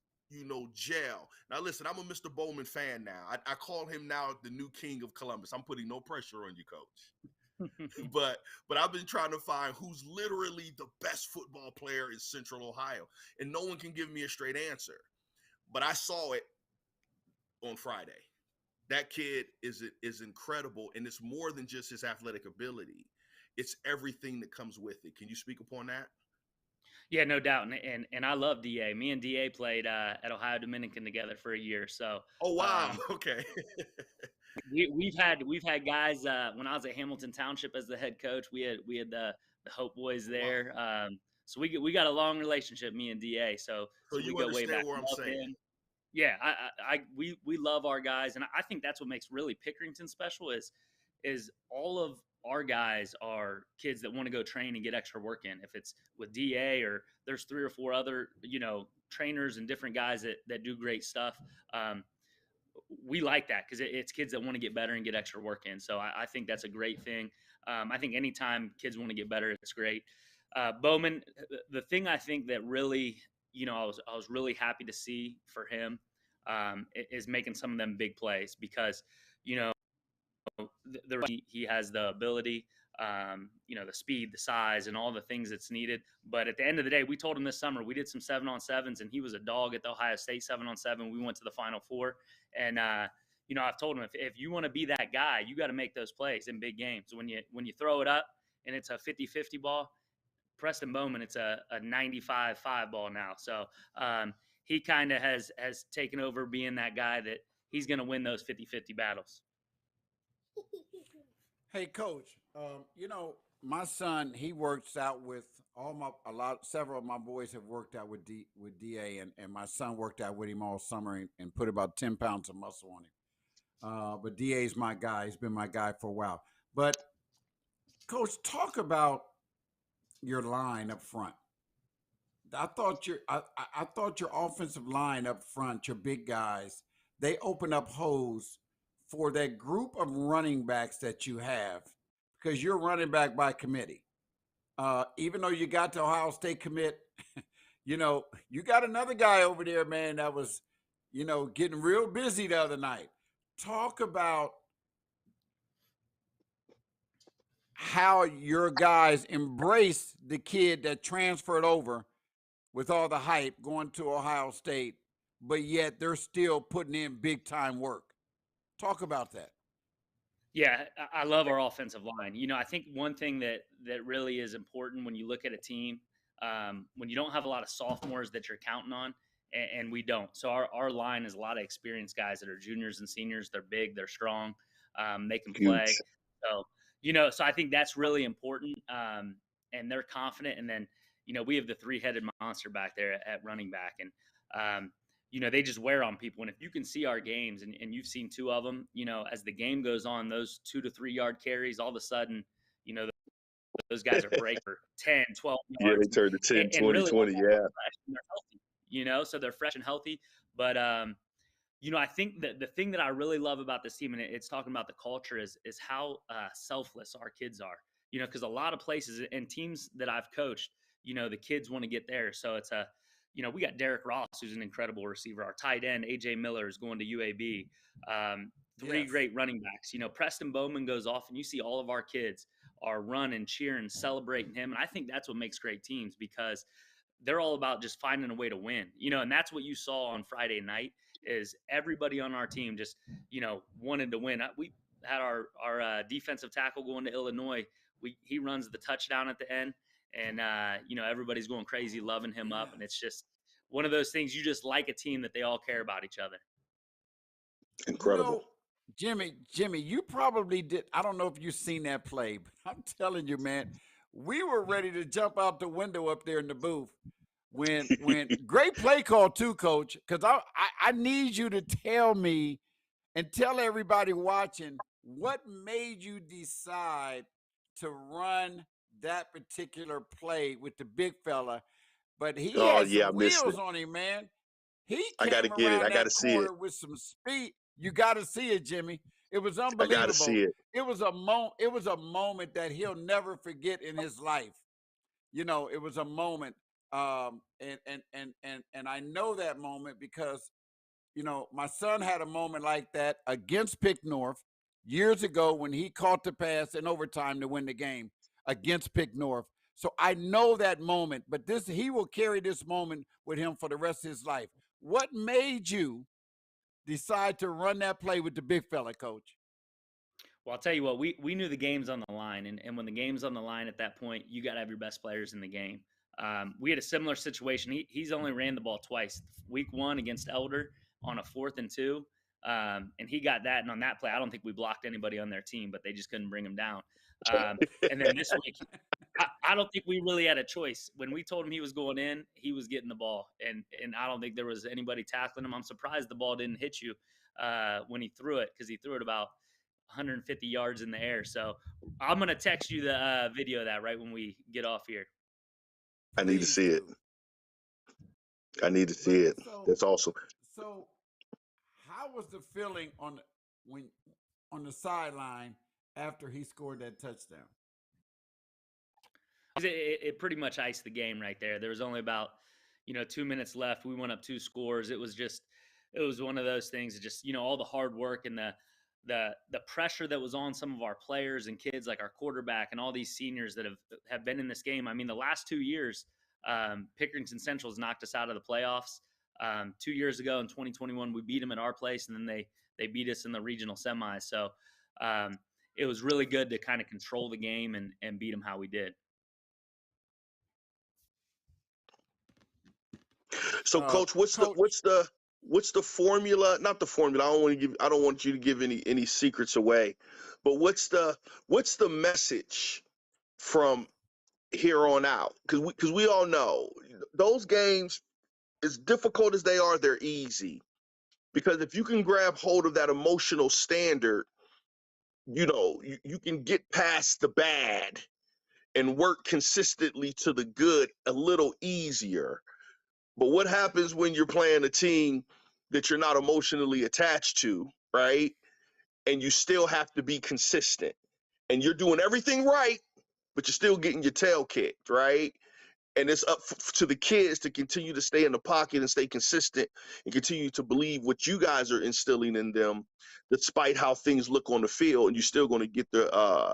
gel. Now, listen, I'm a Mr. Bowman fan now. I call him now the new king of Columbus. I'm putting no pressure on you, Coach. but I've been trying to find who's literally the best football player in Central Ohio, and no one can give me a straight answer. But I saw it on Friday. That kid is incredible, and it's more than just his athletic ability. It's everything that comes with it. Can you speak upon that? Yeah, no doubt. And I love DA. Me and DA played at Ohio Dominican together for a year. So oh wow, okay. We've had guys when I was at Hamilton Township as the head coach. We had the Hope boys there. So we got a long relationship, me and Da. So So we you go way back. understand where I'm Love saying? him. Yeah, we love our guys, and I think that's what makes really Pickerington special is all of our guys are kids that want to go train and get extra work in. If it's with Da or there's 3 or 4 other trainers and different guys that do great stuff. We like that because it's kids that want to get better and get extra work in. So I think that's a great thing. I think anytime kids want to get better, it's great. Bowman, the thing I think that really, I was really happy to see for him is making some of them big plays because, he has the ability, the speed, the size, and all the things that's needed. But at the end of the day, we told him this summer we did some 7-on-7s, and he was a dog at the Ohio State 7-on-7. We went to the Final Four, and I've told him if you want to be that guy, you got to make those plays in big games. When you throw it up and it's a 50-50 ball, Preston Bowman, it's a 95-5 ball now. So he kind of has taken over being that guy that he's going to win those 50-50 battles. Hey, Coach. My son, he works out with several of my boys have worked out with Da, and my son worked out with him all summer and put about 10 pounds of muscle on him. But Da's my guy. He's been my guy for a while. But Coach, talk about your line up front. I thought your offensive line up front, your big guys, they open up holes for that group of running backs that you have because you're running back by committee. Even though you got to Ohio State commit, you got another guy over there, man, that was, getting real busy the other night. Talk about how your guys embrace the kid that transferred over with all the hype going to Ohio State, but yet they're still putting in big time work. Talk about that. Yeah, I love our offensive line. I think one thing that really is important when you look at a team, when you don't have a lot of sophomores that you're counting on, and we don't. So our line is a lot of experienced guys that are juniors and seniors. They're big, they're strong, they can play. Huge. So, so I think that's really important, and they're confident. And then, we have the 3-headed monster back there at running back, and they just wear on people. And if you can see our games and you've seen 2 of them, as the game goes on, those 2 to 3 yard carries, all of a sudden, those guys are break for 10, 12 Yeah, yards. they turned to 10, And 20, really 20. they're Yeah. fresh and they're healthy, so they're fresh and healthy. But, I think that the thing that I really love about this team, and it's talking about the culture, is how selfless our kids are, because a lot of places and teams that I've coached, the kids want to get there. So it's we got Derek Ross, who's an incredible receiver. Our tight end, AJ Miller, is going to UAB. 3 Yes. great running backs. Preston Bowman goes off, and you see all of our kids are running, cheering, celebrating him. And I think that's what makes great teams, because they're all about just finding a way to win. And that's what you saw on Friday night, is everybody on our team just, wanted to win. We had our defensive tackle going to Illinois. He runs the touchdown at the end. And, everybody's going crazy, loving him up. And it's just one of those things, you just like a team that they all care about each other. Incredible. Jimmy, you probably did. I don't know if you've seen that play, but I'm telling you, man, we were ready to jump out the window up there in the booth when great play call too, Coach, because I need you to tell me and tell everybody watching what made you decide to run that particular play with the big fella, but he Oh, had yeah, I some missed wheels it. on him, man. He I got to came get it. around I got to that see it. corner with some speed. You got to see it, Jimmy. It was I got to unbelievable. see it. It was a moment that he'll never forget in his life. It was a moment, and I know that moment because my son had a moment like that against Pick North years ago when he caught the pass in overtime to win the game against Pick North. So I know that moment, but he will carry this moment with him for the rest of his life. What made you decide to run that play with the big fella, Coach? Well, I'll tell you what, we knew the game's on the line. And when the game's on the line at that point, you got to have your best players in the game. We had a similar situation. He's only ran the ball twice. Week 1 against Elder on a 4th and 2. And he got that. And on that play, I don't think we blocked anybody on their team, but they just couldn't bring him down. And then this week, I don't think we really had a choice. When we told him he was going in, he was getting the ball, and I don't think there was anybody tackling him. I'm surprised the ball didn't hit you when he threw it, because he threw it about 150 yards in the air. So I'm gonna text you the video of that right when we get off here. I need to Please see it. do. I need to see it. So, That's awesome. so how was the feeling on the sideline after he scored that touchdown? It pretty much iced the game right there. There was only about 2 minutes left. We went up 2 scores. It was one of those things. Just all the hard work and the pressure that was on some of our players and kids, like our quarterback and all these seniors that have been in this game. I mean, the last 2 years, Pickerington Central's knocked us out of the playoffs. 2 years ago in 2021, we beat them at our place, and then they beat us in the regional semis. So it was really good to kind of control the game and beat them how we did. So, Coach, what's the formula? Not the formula. I don't want you to give any secrets away. But what's the message from here on out? Because we all know those games, as difficult as they are, they're easy. Because if you can grab hold of that emotional standard, you can get past the bad and work consistently to the good a little easier. But what happens when you're playing a team that you're not emotionally attached to, right? And you still have to be consistent. And you're doing everything right, but you're still getting your tail kicked, right? And it's up to the kids to continue to stay in the pocket and stay consistent and continue to believe what you guys are instilling in them, despite how things look on the field, and you're still going to get the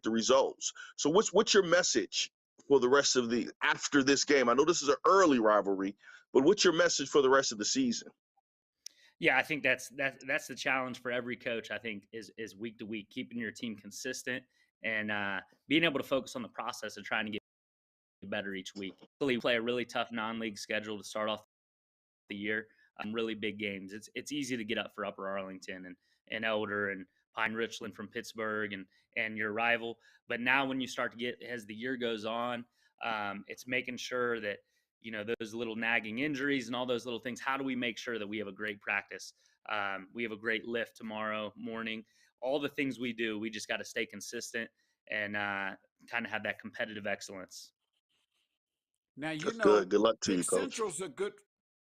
results. So what's your message for the rest of after this game? I know this is an early rivalry, but what's your message for the rest of the season? Yeah, I think that's the challenge for every coach. I think is week to week, keeping your team consistent and being able to focus on the process of trying to get better each week. We play a really tough non-league schedule to start off the year. Really big games. It's easy to get up for Upper Arlington and Elder and Pine Richland from Pittsburgh and your rival. But now when you start to get, as the year goes on, it's making sure that those little nagging injuries and all those little things. How do we make sure that we have a great practice? We have a great lift tomorrow morning. All the things we do, we just got to stay consistent and kind of have that competitive excellence. Now That's good. Good luck to you, Coach.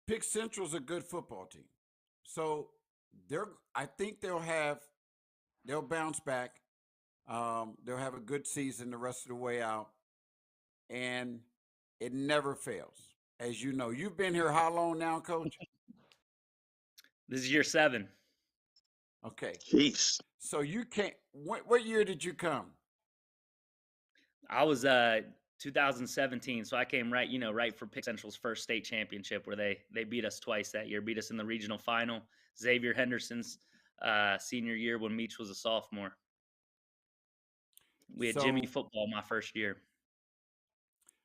Pick Central's a good football team. So I think they'll bounce back. They'll have a good season the rest of the way out. And it never fails. As you know, you've been here how long now, Coach? This is year 7. Okay. Jeez. So you can't. What year did you come? I was 2017, so I came right for Pick Central's first state championship, where they beat us twice that year. Beat us in the regional final. Xavier Henderson's senior year when Meach was a sophomore. We had Jimmy football my first year.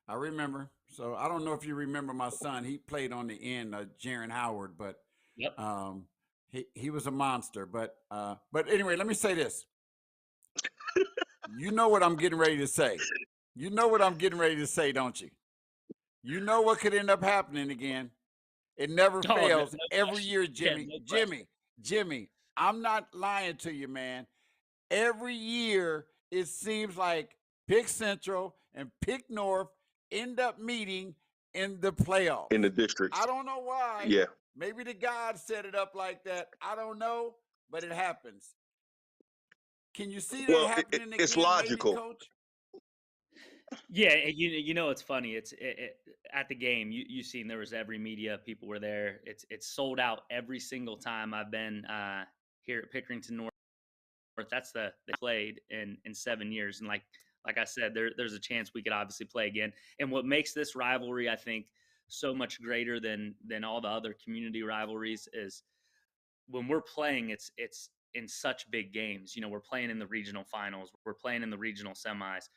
I remember. So I don't know if you remember my son. He played on the end, Jaron Howard, but yep. He was a monster. But anyway, let me say this. You know what I'm getting ready to say. You know what I'm getting ready to say, don't you? You know what could end up happening again. It never fails. Every year, Jimmy, I'm not lying to you, man. Every year, it seems like Pick Central and Pick North end up meeting in the playoffs. In the district. I don't know why. Yeah. Maybe the God set it up like that. I don't know, but it happens. Can you see that happening again? It's logical. Maybe, Coach? Yeah, it's funny. It's at the game. You seen there was every media, people were there. It's sold out every single time I've been here at Pickerington North. That's they played in 7 years, and like I said, there's a chance we could obviously play again. And what makes this rivalry, I think, so much greater than all the other community rivalries is when we're playing. It's in such big games. We're playing in the regional finals. We're playing in the regional semis.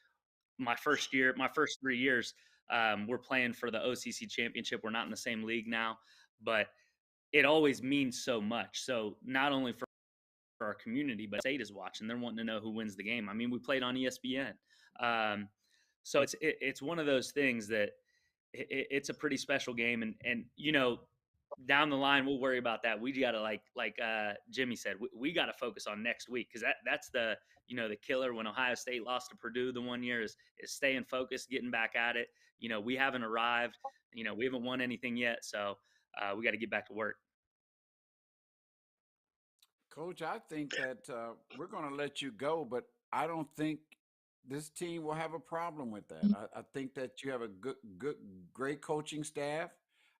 My first 3 years, we're playing for the OCC championship. We're not in the same league now, but it always means so much. So not only for our community, but state is watching. They're wanting to know who wins the game. I mean, we played on ESPN. So it's one of those things that it's a pretty special game, and down the line we'll worry about that. We got to like Jimmy said, we got to focus on next week, because that's the the killer. When Ohio State lost to Purdue the one year is staying focused, getting back at it. We haven't arrived. We haven't won anything yet, so we got to get back to work. Coach, I think that we're going to let you go, but I don't think this team will have a problem with that. I think that you have a great coaching staff.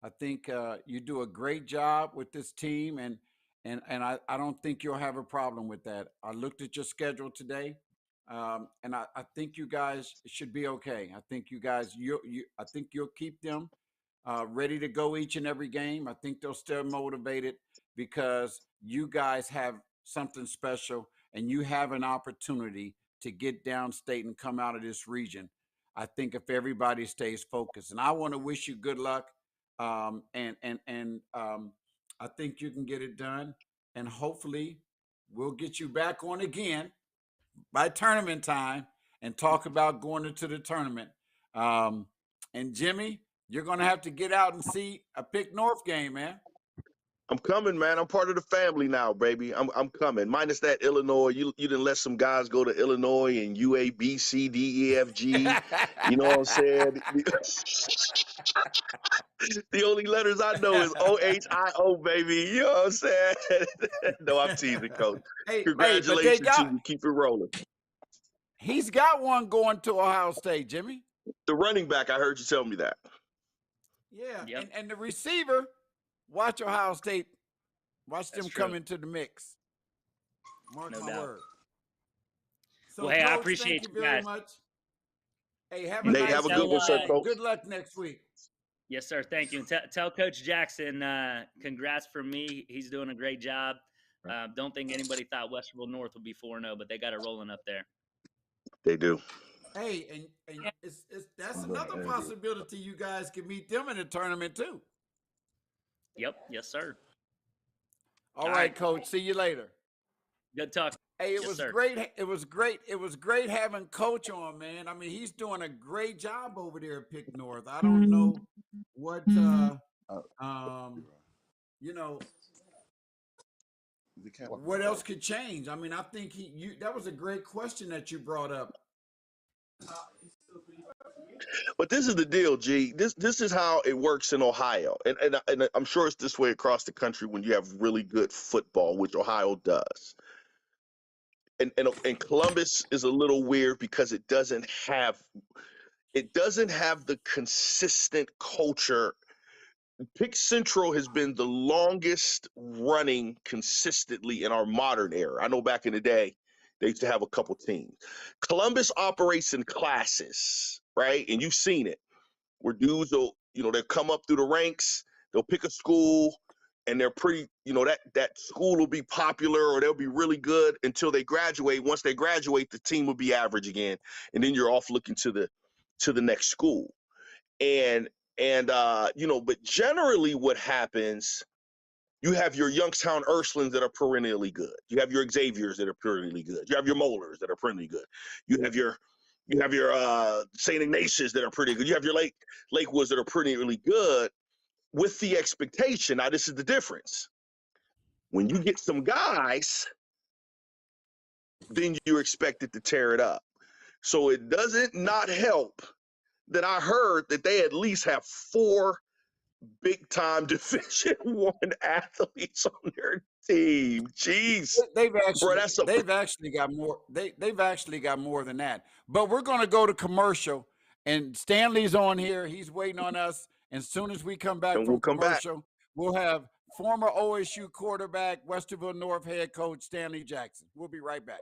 I think you do a great job with this team, and I don't think you'll have a problem with that. I looked at your schedule today, and I think you guys should be okay. I think you guys, I think you'll keep them ready to go each and every game. I think they'll stay motivated because you guys have something special, and you have an opportunity to get downstate and come out of this region. I think if everybody stays focused, and I want to wish you good luck. I think you can get it done, and hopefully we'll get you back on again by tournament time and talk about going into the tournament. And Jimmy, you're going to have to get out and see a Pick North game, man. I'm coming, man. I'm part of the family now, baby. I'm coming. Minus that Illinois. You didn't let some guys go to Illinois and UA, B, C, D, E, F, G. You know what I'm saying? The only letters I know is OHIO, baby. You know what I'm saying? No, I'm teasing, Coach. Congratulations to you. Keep it rolling. He's got one going to Ohio State, Jimmy. The running back, I heard you tell me that. Yeah, Yep. and the receiver, watch Ohio State. Watch them true. come into the mix. Mark No my doubt. word. So, Well, hey, I Coach, appreciate thank you you very guys. much. Hey, have a Nate, nice have a good day, one, sir, guys. Coach. Good luck next week. Yes, sir. Thank you. And tell Coach Jackson, congrats from me. He's doing a great job. Don't think anybody thought Westerville North would be 4-0, but they got it rolling up there. They do. Hey, and that's another possibility. You guys can meet them in the tournament too. Yep. Yes, sir. All All right, right. Coach. See you later. Good talk. Hey, it Yes, was sir. great. It was great. It was great having Coach on, man. I mean, he's doing a great job over there at Pick North. I don't know what what else could change. I mean, I think that was a great question that you brought up. But this is the deal, G. This is how it works in Ohio, and I'm sure it's this way across the country when you have really good football, which Ohio does. And Columbus is a little weird because it doesn't have the consistent culture. Pick Central has been the longest running consistently in our modern era. I know back in the day, they used to have a couple teams. Columbus operates in classes, right? And you've seen it, where dudes will, they'll come up through the ranks, they'll pick a school, and they're pretty, that school will be popular or they'll be really good until they graduate. Once they graduate, the team will be average again, and then you're off looking to the next school. But generally what happens, you have your Youngstown Ursulines that are perennially good. You have your Xaviers that are perennially good. You have your Molars that are perennially good. You have your St. Ignatius that are pretty good. You have your Lakewoods that are perennially good, with the expectation. Now, this is the difference. When you get some guys, then you're expected to tear it up. So it doesn't not help that I heard that they at least have 4 big-time Division I athletes on their team. Jeez, They've actually got more. They've actually got more than that. But we're going to go to commercial, and Stanley's on here. He's waiting on us. And as soon as we come back from commercial, we'll have former OSU quarterback, Westerville North head coach Stanley Jackson. We'll be right back.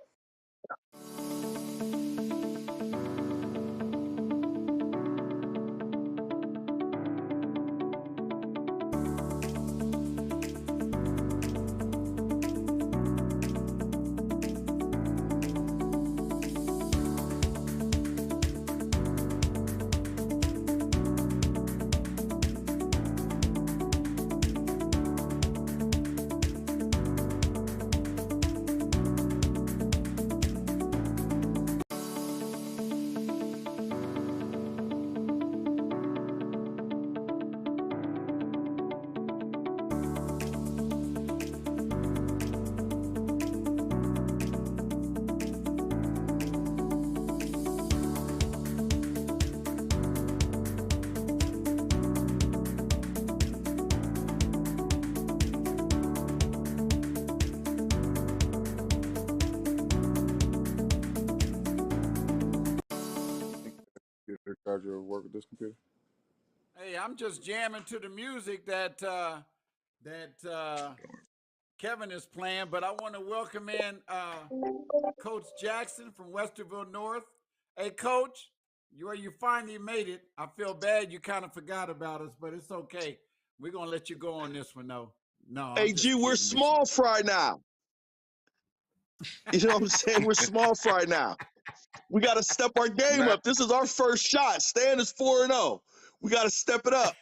How's your work with this computer? Hey, I'm just jamming to the music that Kevin is playing, but I want to welcome in Coach Jackson from Westerville North. Hey, Coach, you finally made it. I feel bad you kind of forgot about us, but it's okay. We're gonna let you go on this one, though. No, I'm Hey, just G, we're kidding with you. small fry now. You know what I'm saying? We're small fry now. We got to step our game Matt, up. This is our first shot. Stan is 4-0. We got to step it up.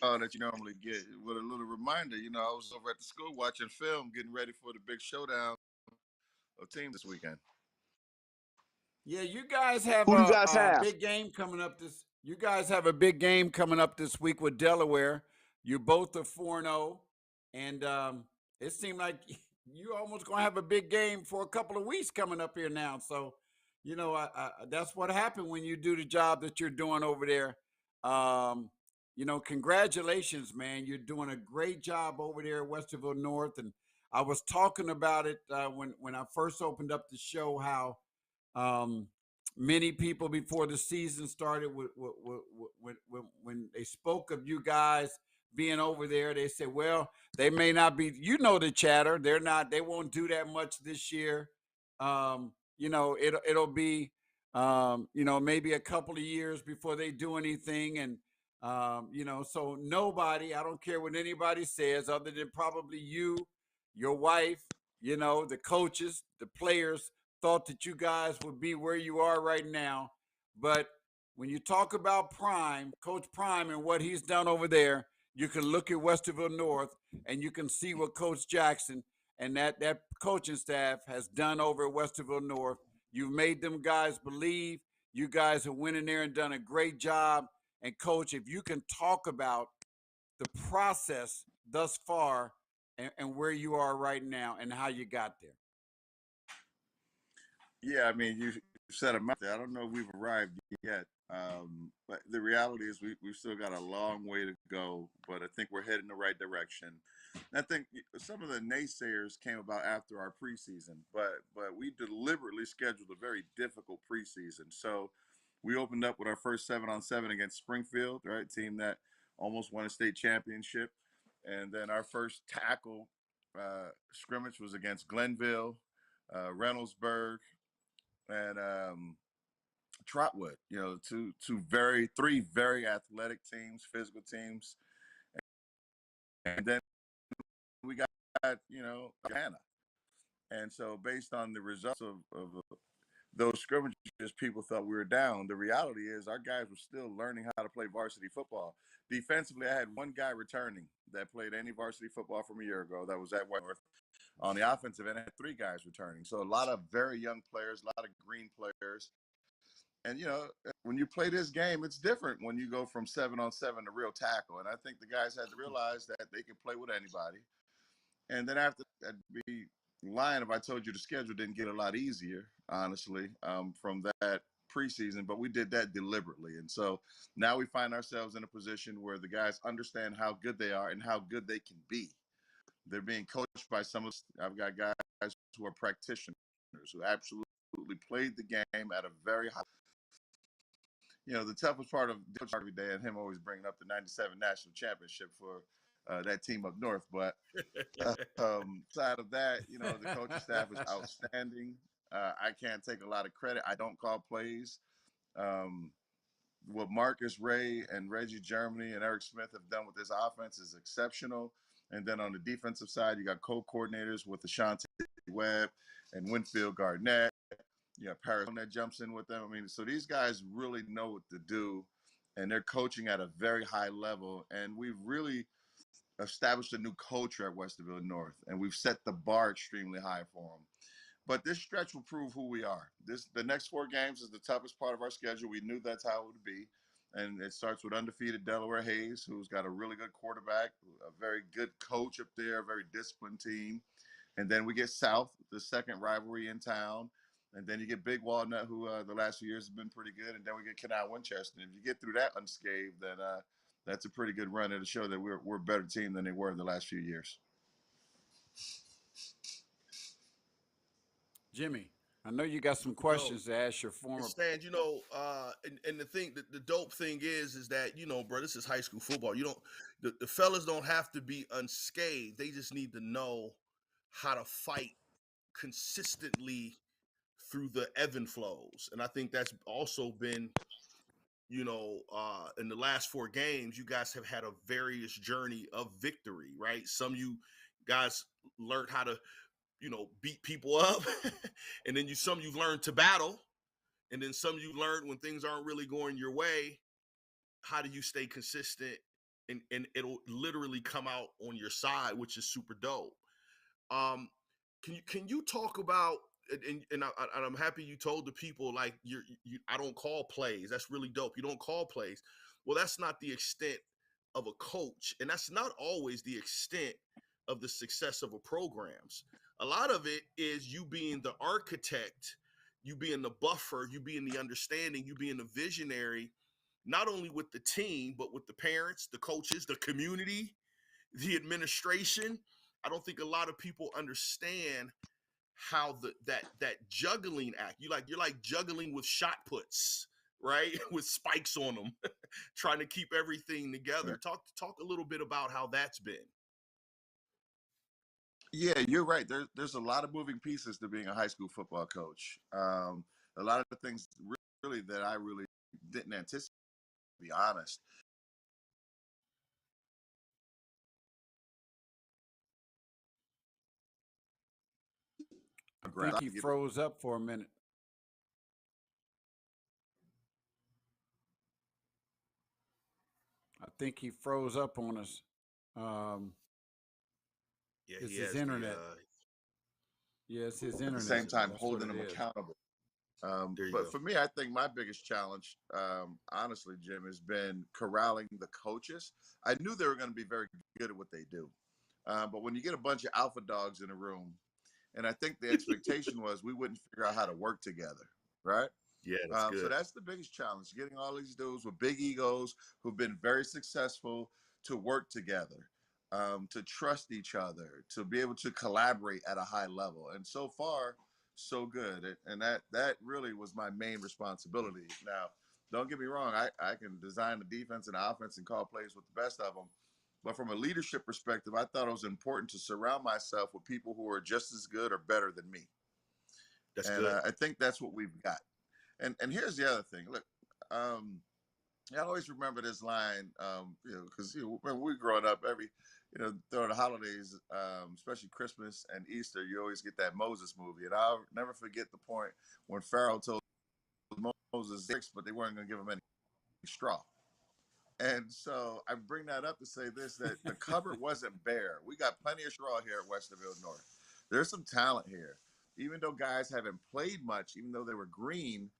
that you normally get with a little reminder. You know, I was over at the school watching film, getting ready for the big showdown of teams this weekend. Yeah, you guys have Who do you guys a have? big game coming up this. You guys have a big game coming up this week with Delaware. You both are 4-0, and it seemed like you almost gonna have a big game for a couple of weeks coming up here now. So, you know, that's what happened when you do the job that you're doing over there. You know, congratulations, man. You're doing a great job over there at Westerville North, and I was talking about it when I first opened up the show how um, many people before the season started, when they spoke of you guys being over there, they said, "Well, they may not be." You know the chatter. They're not. They won't do that much this year. You know, it'll be, you know, maybe a couple of years before they do anything, and you know, so nobody. I don't care what anybody says, other than probably you, your wife, you know, the coaches, the players thought that you guys would be where you are right now. But when you talk about Prime, Coach Prime, and what he's done over there, you can look at Westerville North and you can see what Coach Jackson and that coaching staff has done over at Westerville North. You've made them guys believe. You guys have went in there and done a great job. And Coach, if you can talk about the process thus far and where you are right now and how you got there. Yeah, I mean, you set them out there. I don't know if we've arrived yet, but the reality is we've still got a long way to go. But I think we're heading the right direction. And I think some of the naysayers came about after our preseason, but we deliberately scheduled a very difficult preseason. So we opened up with our first 7-on-7 against Springfield, right? Team that almost won a state championship, and then our first tackle scrimmage was against Glenville, Reynoldsburg, and Trotwood. You know, three very athletic teams, physical teams, and then we got Atlanta. And so, based on the results of those scrimmages, people thought we were down. The reality is, our guys were still learning how to play varsity football. Defensively, I had one guy returning that played any varsity football from a year ago. That was at Wentworth. On the offensive end, I had three guys returning. So a lot of very young players, a lot of green players. And, you know, when you play this game, it's different when you go from 7-on-7 to real tackle. And I think the guys had to realize that they can play with anybody. And then after that, I'd be lying if I told you the schedule didn't get a lot easier, honestly, from that preseason. But we did that deliberately. And so now we find ourselves in a position where the guys understand how good they are and how good they can be. They're being coached by I've got guys who are practitioners who absolutely played the game at a very high. You know, the toughest part of every day, and him always bringing up the '97 national championship for that team up north. But side of that, you know, the coaching staff is outstanding. I can't take a lot of credit. I don't call plays. What Marcus Ray and Reggie Germany and Eric Smith have done with this offense is exceptional. And then on the defensive side, you got co-coordinators with Ashanti Webb and Winfield Garnett. You got Paris that jumps in with them. I mean, so these guys really know what to do, and they're coaching at a very high level. And we've really established a new culture at Westerville North, and we've set the bar extremely high for them. But this stretch will prove who we are. The next 4 games is the toughest part of our schedule. We knew that's how it would be. And it starts with undefeated Delaware Hayes, who's got a really good quarterback, a very good coach up there, a very disciplined team. And then we get South, the second rivalry in town. And then you get Big Walnut, who the last few years has been pretty good. And then we get Canal Winchester. And if you get through that unscathed, then that's a pretty good run. It'll show that we're a better team than they were in the last few years. Jimmy. I know you got some You know, questions to ask your former. Stan, and the thing, the dope thing is that, bro, this is high school football. You don't, the fellas don't have to be unscathed. They just need to know how to fight consistently through the ebb and flows. And I think that's also been, in the last 4 games, you guys have had a various journey of victory, right? Some you guys learned how to, beat people up, and then some you've learned to battle, and then some you learned when things aren't really going your way, how do you stay consistent, and it'll literally come out on your side, which is super dope. Um, can you talk about, and I'm happy you told the people, like, I don't call plays. That's really dope. You don't call plays. Well, that's not the extent of a coach, and that's not always the extent of the success of a programs. A lot of it is you being the architect, you being the buffer, you being the understanding, you being the visionary, not only with the team, but with the parents, the coaches, the community, the administration. I don't think a lot of people understand how that juggling act. You're like juggling with shot puts, right? With spikes on them, trying to keep everything together. Talk a little bit about how that's been. Yeah, you're right. There's a lot of moving pieces to being a high school football coach. A lot of the things really that I really didn't anticipate, to be honest. I think he froze up for a minute. I think he froze up on us. Yeah, It's he his has internet. Yeah, it's his internet. At the same time, That's holding what them it is. accountable. There you But go. for me, I think my biggest challenge, honestly, Jim, has been corralling the coaches. I knew they were going to be very good at what they do. But when you get a bunch of alpha dogs in a room, and I think the expectation was we wouldn't figure out how to work together, right? Yeah, that's So good. that's the biggest challenge, getting all these dudes with big egos who've been very successful to work together, to trust each other, to be able to collaborate at a high level. And so far, so good. And that really was my main responsibility. Now, don't get me wrong, I can design the defense and the offense and call plays with the best of them. But from a leadership perspective, I thought it was important to surround myself with people who are just as good or better than me. That's And good. I think that's what we've got. And here's the other thing. Look, I always remember this line, because when we were growing up, during the holidays, especially Christmas and Easter, you always get that Moses movie, and I'll never forget the point when Pharaoh told Moses six, but they weren't going to give him any straw. And so I bring that up to say this: that the cupboard wasn't bare. We got plenty of straw here at Westerville North. There's some talent here, even though guys haven't played much, even though they were green.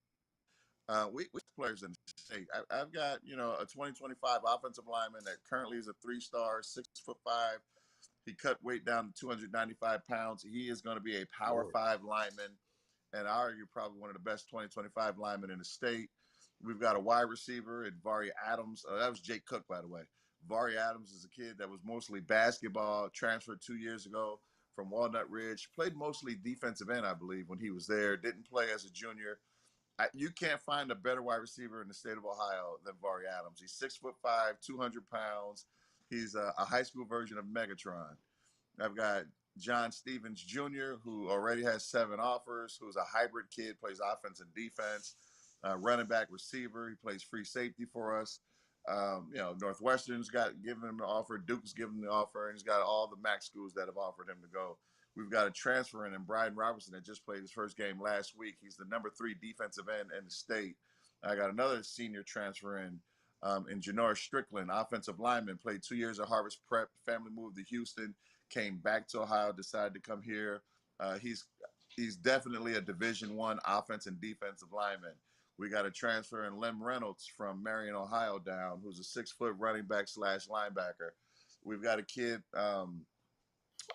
We players in the state. I've got a 2025 offensive lineman that currently is a 3-star, 6'5". He cut weight down to 295 pounds. He is going to be a Power 5 lineman, and I argue probably one of the best 2025 linemen in the state. We've got a wide receiver in Vari Adams. That was Jake Cook, by the way. Vari Adams is a kid that was mostly basketball, transferred 2 years ago from Walnut Ridge. Played mostly defensive end, I believe, when he was there. Didn't play as a junior. You can't find a better wide receiver in the state of Ohio than Vari Adams. He's 6'5", 200 pounds. He's a high school version of Megatron. I've got John Stevens Jr., who already has 7 offers, who's a hybrid kid, plays offense and defense, running back receiver. He plays free safety for us. Northwestern's given him an offer. Duke's given him the offer, and he's got all the MAC schools that have offered him to go. We've got a transfer in Brian Robertson that just played his first game last week. He's the number 3 defensive end in the state. I got another senior transfer in Janoris Strickland, offensive lineman, played 2 years at Harvest Prep. Family moved to Houston, came back to Ohio, decided to come here. He's definitely a Division I offense and defensive lineman. We got a transfer in Lem Reynolds from Marion, Ohio down, who's a 6-foot running back / linebacker. We've got a kid,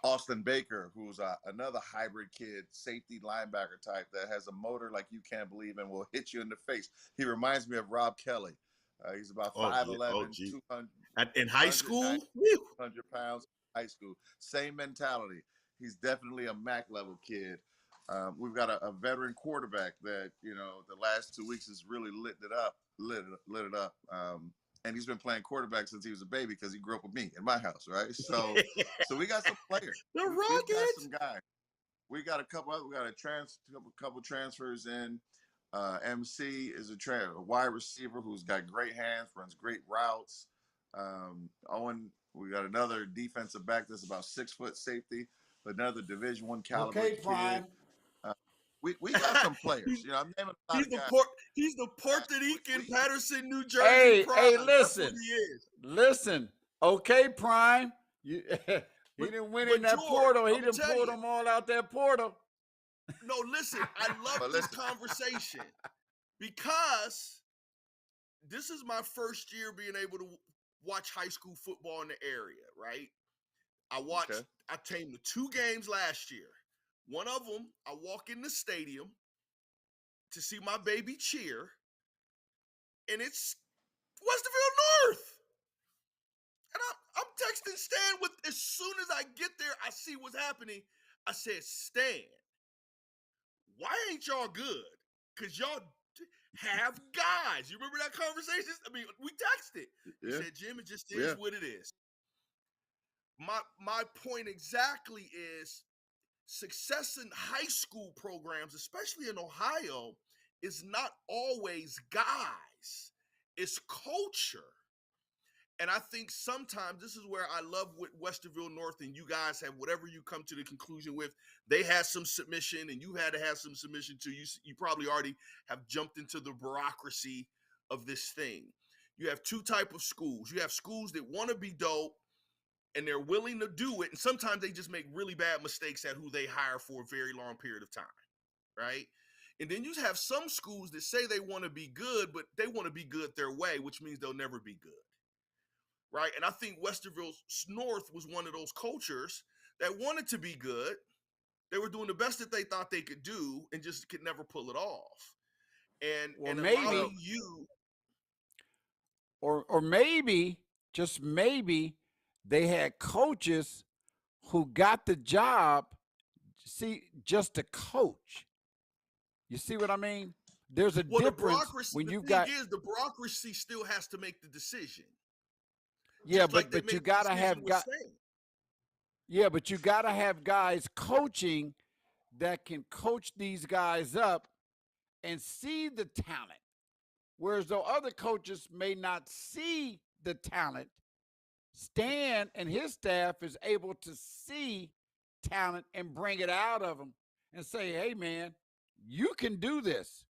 Austin Baker, who's another hybrid kid, safety linebacker type that has a motor like you can't believe and will hit you in the face. He reminds me of Rob Kelly. He's about 5'11", 200 in high school, 100 pounds. High school, same mentality. He's definitely a MAC level kid. We've got a veteran quarterback that the last 2 weeks has really lit it up. And he's been playing quarterback since he was a baby because he grew up with me in my house, right? So we got some players. The We've got Rockets. some guys. We got a couple. We got a couple transfers in. MC is a wide receiver who's got great hands, runs great routes. Owen, we got another defensive back that's about 6 foot safety, another Division I caliber Okay, kid. Prime. We got some players. I'm naming a lot He's of the guys. He's the Puerto Rican Patterson, New Jersey Hey, Prime. That's listen. what he is. Listen. Okay, Prime. He didn't win in that George, portal. He I'ma didn't tell pull you. them all out that portal. No, listen, I love But this listen. conversation because this is my first year being able to watch high school football in the area, right? I came to 2 games last year. One of them, I walk in the stadium to see my baby cheer, and it's Westerville North. And I'm texting Stan as soon as I get there, I see what's happening. I said, Stan, why ain't y'all good? Because y'all have guys. You remember that conversation? I mean, we texted. He Yeah. said, Jim, it just is what it is. My point exactly is success in high school programs, especially in Ohio, is not always guys. It's culture. And I think sometimes this is where I love what Westerville North and you guys have, whatever you come to the conclusion with, they had some submission and you had to have some submission too. You probably already have jumped into the bureaucracy of this thing. You have 2 type of schools. You have schools that want to be dope and they're willing to do it. And sometimes they just make really bad mistakes at who they hire for a very long period of time, right? And then you have some schools that say they want to be good, but they want to be good their way, which means they'll never be good. Right. And I think Westerville North was one of those cultures that wanted to be good. They were doing the best that they thought they could do and just could never pull it off. And allowing you. Or maybe, just maybe, they had coaches who got the job, just to coach. You see what I mean? There's a difference when you've got. The bureaucracy still has to make the decision. Yeah, but you gotta have guys. Yeah, but you gotta have guys coaching that can coach these guys up and see the talent. Whereas though other coaches may not see the talent, Stan and his staff is able to see talent and bring it out of them and say, "Hey, man, you can do this.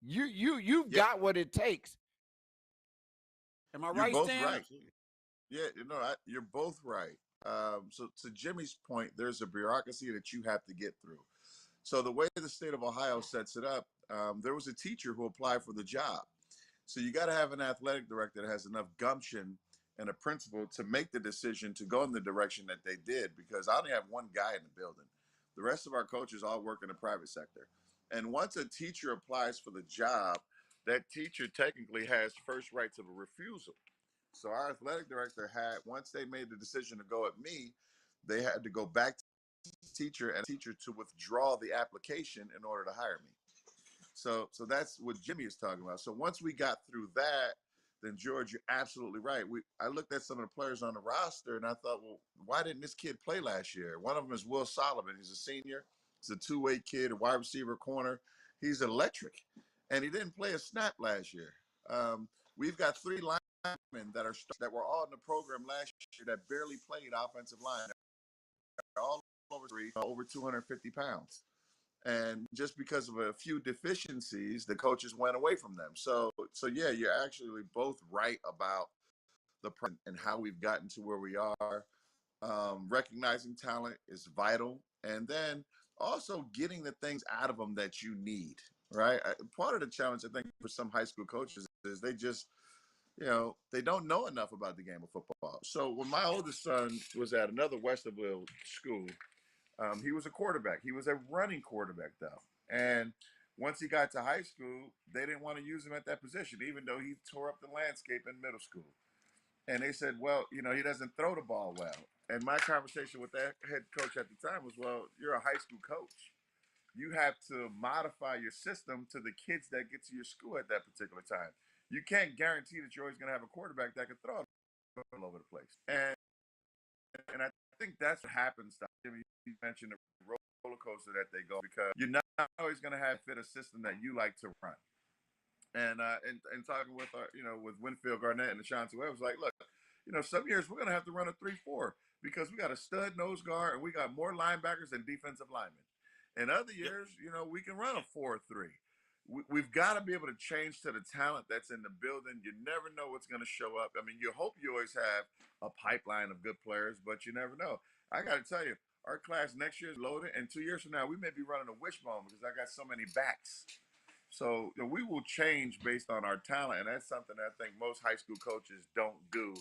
You've got what it takes." Am I right, Both Stan? right. Yeah, you're both right. So to Jimmy's point, there's a bureaucracy that you have to get through. So the way the state of Ohio sets it up, there was a teacher who applied for the job. So you got to have an athletic director that has enough gumption and a principal to make the decision to go in the direction that they did, because I only have one guy in the building. The rest of our coaches all work in the private sector. And once a teacher applies for the job, that teacher technically has first rights of a refusal. So our athletic director once they made the decision to go at me, they had to go back to the teacher and teacher to withdraw the application in order to hire me. So that's what Jimmy is talking about. So once we got through that, then George, you're absolutely right. I looked at some of the players on the roster and I thought, well, why didn't this kid play last year? One of them is Will Solomon. He's a senior. He's a 2-way kid, a wide receiver corner. He's electric. And he didn't play a snap last year. We've got 3 linemen that were all in the program last year that barely played offensive line. They're all over 250 pounds. And just because of a few deficiencies, the coaches went away from them. So yeah, you're actually both right about the and how we've gotten to where we are. Recognizing talent is vital, and then also getting the things out of them that you need. Right. Part of the challenge, I think, for some high school coaches is they just, they don't know enough about the game of football. So when my oldest son was at another Westerville school, he was a quarterback. He was a running quarterback, though. And once he got to high school, they didn't want to use him at that position, even though he tore up the landscape in middle school. And they said, well, he doesn't throw the ball well. And my conversation with that head coach at the time was, well, you're a high school coach. you have to modify your system to the kids that get to your school at that particular time. You can't guarantee that you're always going to have a quarterback that can throw it all over the place. And I think that's what happens. Jimmy, you mentioned the roller coaster that they go because you're not always going to have fit a system that you like to run. And talking with our, with Winfield Garnett and Ashanti Webb, was like, look, some years we're gonna have to run a 3-4 because we got a stud nose guard and we got more linebackers than defensive linemen. In other Yep. years, we can run a 4-3. We've got to be able to change to the talent that's in the building. You never know what's going to show up. I mean, you hope you always have a pipeline of good players, but you never know. I got to tell you, our class next year is loaded, and 2 years from now, we may be running a wishbone because I got so many backs. So we will change based on our talent, and that's something that I think most high school coaches don't do.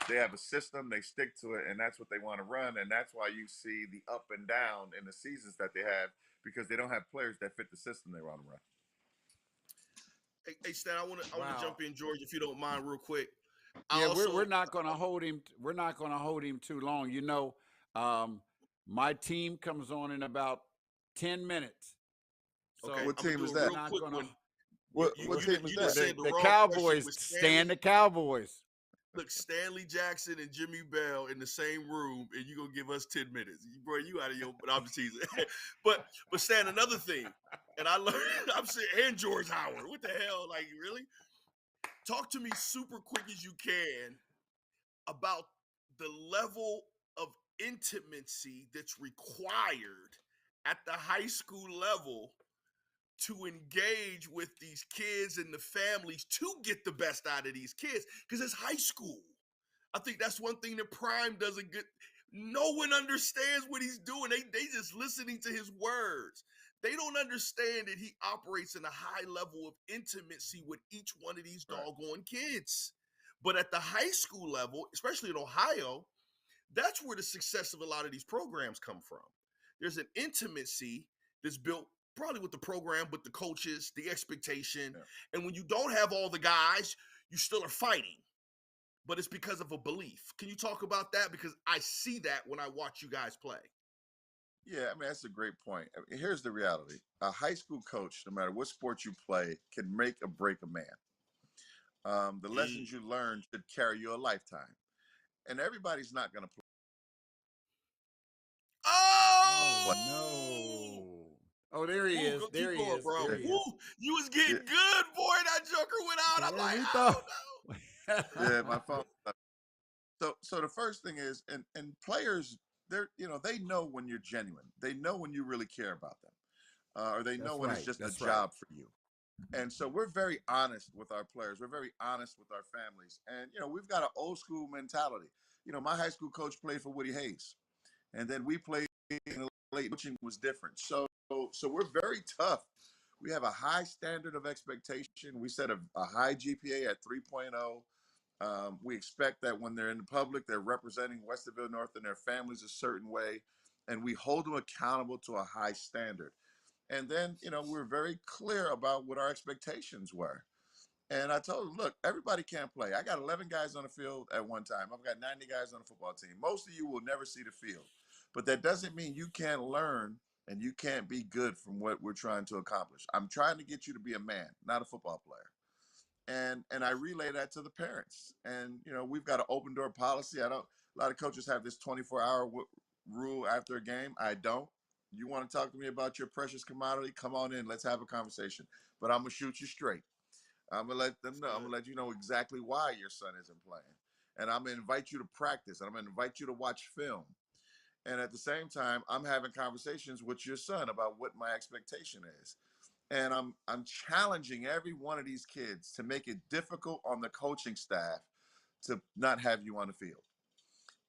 They have a system, they stick to it, and that's what they want to run, and that's why you see the up and down in the seasons that they have because they don't have players that fit the system they want to run. Hey Stan, I want to Wow. jump in, George, if you don't mind, real quick. Yeah, we're not going to hold him. We're not going to hold him too long. My team comes on in about 10 minutes. So Okay, What I'm gonna team do is a that? real not quick gonna- one. What You team is just that? said the the wrong Cowboys, question with Stan the Cowboys. Look, Stanley Jackson and Jimmy Bell in the same room, and you gonna give us 10 minutes, bro? You out of your? I'm just teasing. but Stan, another thing, and I learned. I'm saying, and George Howard. What the hell? Like, really? Talk to me super quick as you can about the level of intimacy that's required at the high school level to engage with these kids and the families to get the best out of these kids because it's high school. I think that's one thing that Prime doesn't get. No one understands what he's doing. They just listening to his words. They don't understand that he operates in a high level of intimacy with each one of these Right. doggone kids. But at the high school level, especially in Ohio, that's where the success of a lot of these programs come from. There's an intimacy that's built probably with the program, with the coaches, the expectation. Yeah. And when you don't have all the guys, you still are fighting. But it's because of a belief. Can you talk about that? Because I see that when I watch you guys play. Yeah, I mean, that's a great point. I mean, here's the reality. A high school coach, no matter what sport you play, can make or break a man. The lessons you learn should carry you a lifetime. And everybody's not going to play. Oh, no. Oh, there he Woo, is. go There keep he going, is. bro. There he Woo, is. you was getting Yeah. good, boy. That joker went out. I'm Yeah, like, we oh thought- no. Yeah, my phone. So the first thing is, and players, they know when you're genuine. They know when you really care about them, or they know That's when it's right, just a that's right. job for you. And so we're very honest with our players. We're very honest with our families. And we've got an old school mentality. My high school coach played for Woody Hayes, and then we played in the late. Coaching was different. So we're very tough. We have a high standard of expectation. We set a high GPA at 3.0. We expect that when they're in the public, they're representing Westerville North and their families a certain way, and we hold them accountable to a high standard. And then, we're very clear about what our expectations were. And I told them, look, everybody can't play. I got 11 guys on the field at one time. I've got 90 guys on the football team. Most of you will never see the field, but that doesn't mean you can't learn and you can't be good from what we're trying to accomplish. I'm trying to get you to be a man, not a football player. And I relay that to the parents. And we've got an open door policy. A lot of coaches have this 24-hour rule after a game. I don't. You want to talk to me about your precious commodity? Come on in. Let's have a conversation. But I'm gonna shoot you straight. I'm gonna let them know. I'm gonna let you know exactly why your son isn't playing. And I'm gonna invite you to practice. And I'm gonna invite you to watch film. And at the same time, I'm having conversations with your son about what my expectation is. And I'm challenging every one of these kids to make it difficult on the coaching staff to not have you on the field.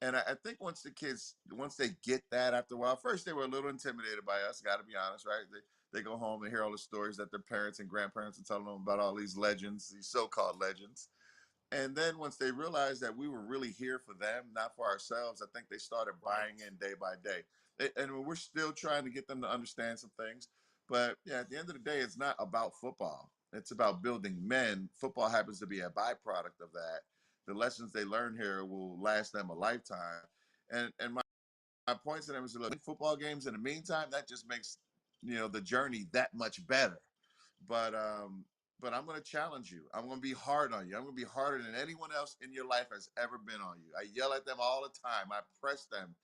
And I think once they get that after a while, first they were a little intimidated by us, got to be honest, right? They go home and hear all the stories that their parents and grandparents are telling them about all these legends, these so-called legends. And then once they realized that we were really here for them, not for ourselves, I think they started buying in day by day. And we're still trying to get them to understand some things. But yeah, at the end of the day, it's not about football. It's about building men. Football happens to be a byproduct of that. The lessons they learn here will last them a lifetime. And my point to them is, look, football games in the meantime, that just makes the journey that much better. But I'm going to challenge you. I'm going to be hard on you. I'm going to be harder than anyone else in your life has ever been on you. I yell at them all the time. I press them.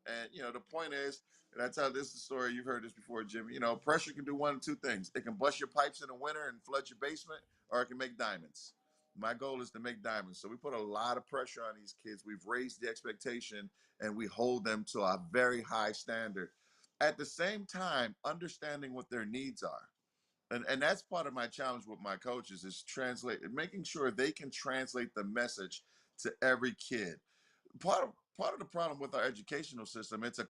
And the point is, and I tell this story, you've heard this before, Jimmy. Pressure can do one of two things. It can bust your pipes in the winter and flood your basement, or it can make diamonds. My goal is to make diamonds. So we put a lot of pressure on these kids. We've raised the expectation and we hold them to a very high standard. At the same time, understanding what their needs are. And that's part of my challenge with my coaches is making sure they can translate the message to every kid. Part of the problem with our educational system, it's a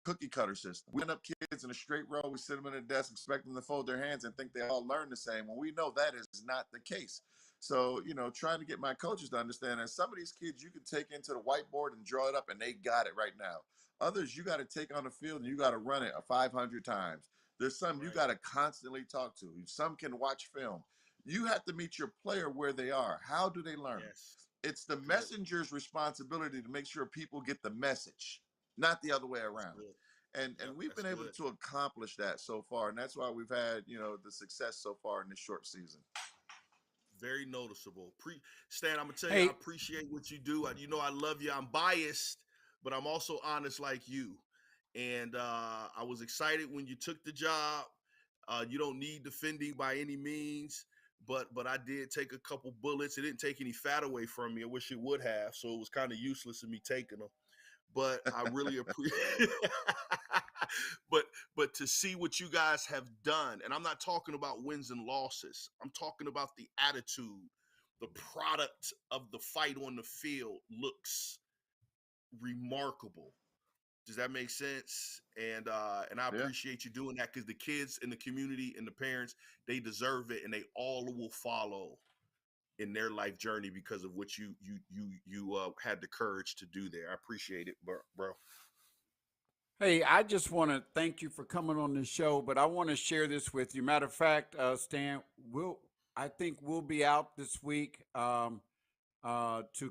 cookie cutter system. We end up kids in a straight row. We sit them in a desk, expect them to fold their hands and think they all learn the same. When we know that is not the case. So, trying to get my coaches to understand that some of these kids you can take into the whiteboard and draw it up and they got it right now. Others you got to take on the field and you got to run it 500 times. There's some you got to constantly talk to. Some can watch film. You have to meet your player where they are. How do they learn? Yes. It's the messenger's responsibility to make sure people get the message, not the other way around. And we've been able to accomplish that so far, and that's why we've had the success so far in this short season. Very noticeable. Stan, I'm gonna tell you, I appreciate what you do. I love you. I'm biased, but I'm also honest like you. And I was excited when you took the job. You don't need defending by any means, but I did take a couple bullets. It didn't take any fat away from me. I wish it would have, so it was kind of useless of me taking them. But I really appreciate but to see what you guys have done, and I'm not talking about wins and losses. I'm talking about the attitude, the product of the fight on the field looks remarkable. Does that make sense? And I appreciate you doing that because the kids in the community and the parents, they deserve it, and they all will follow in their life journey because of what you had the courage to do there. I appreciate it, bro. Hey, I just want to thank you for coming on the show, but I want to share this with you. Matter of fact, Stan, I think we'll be out this week to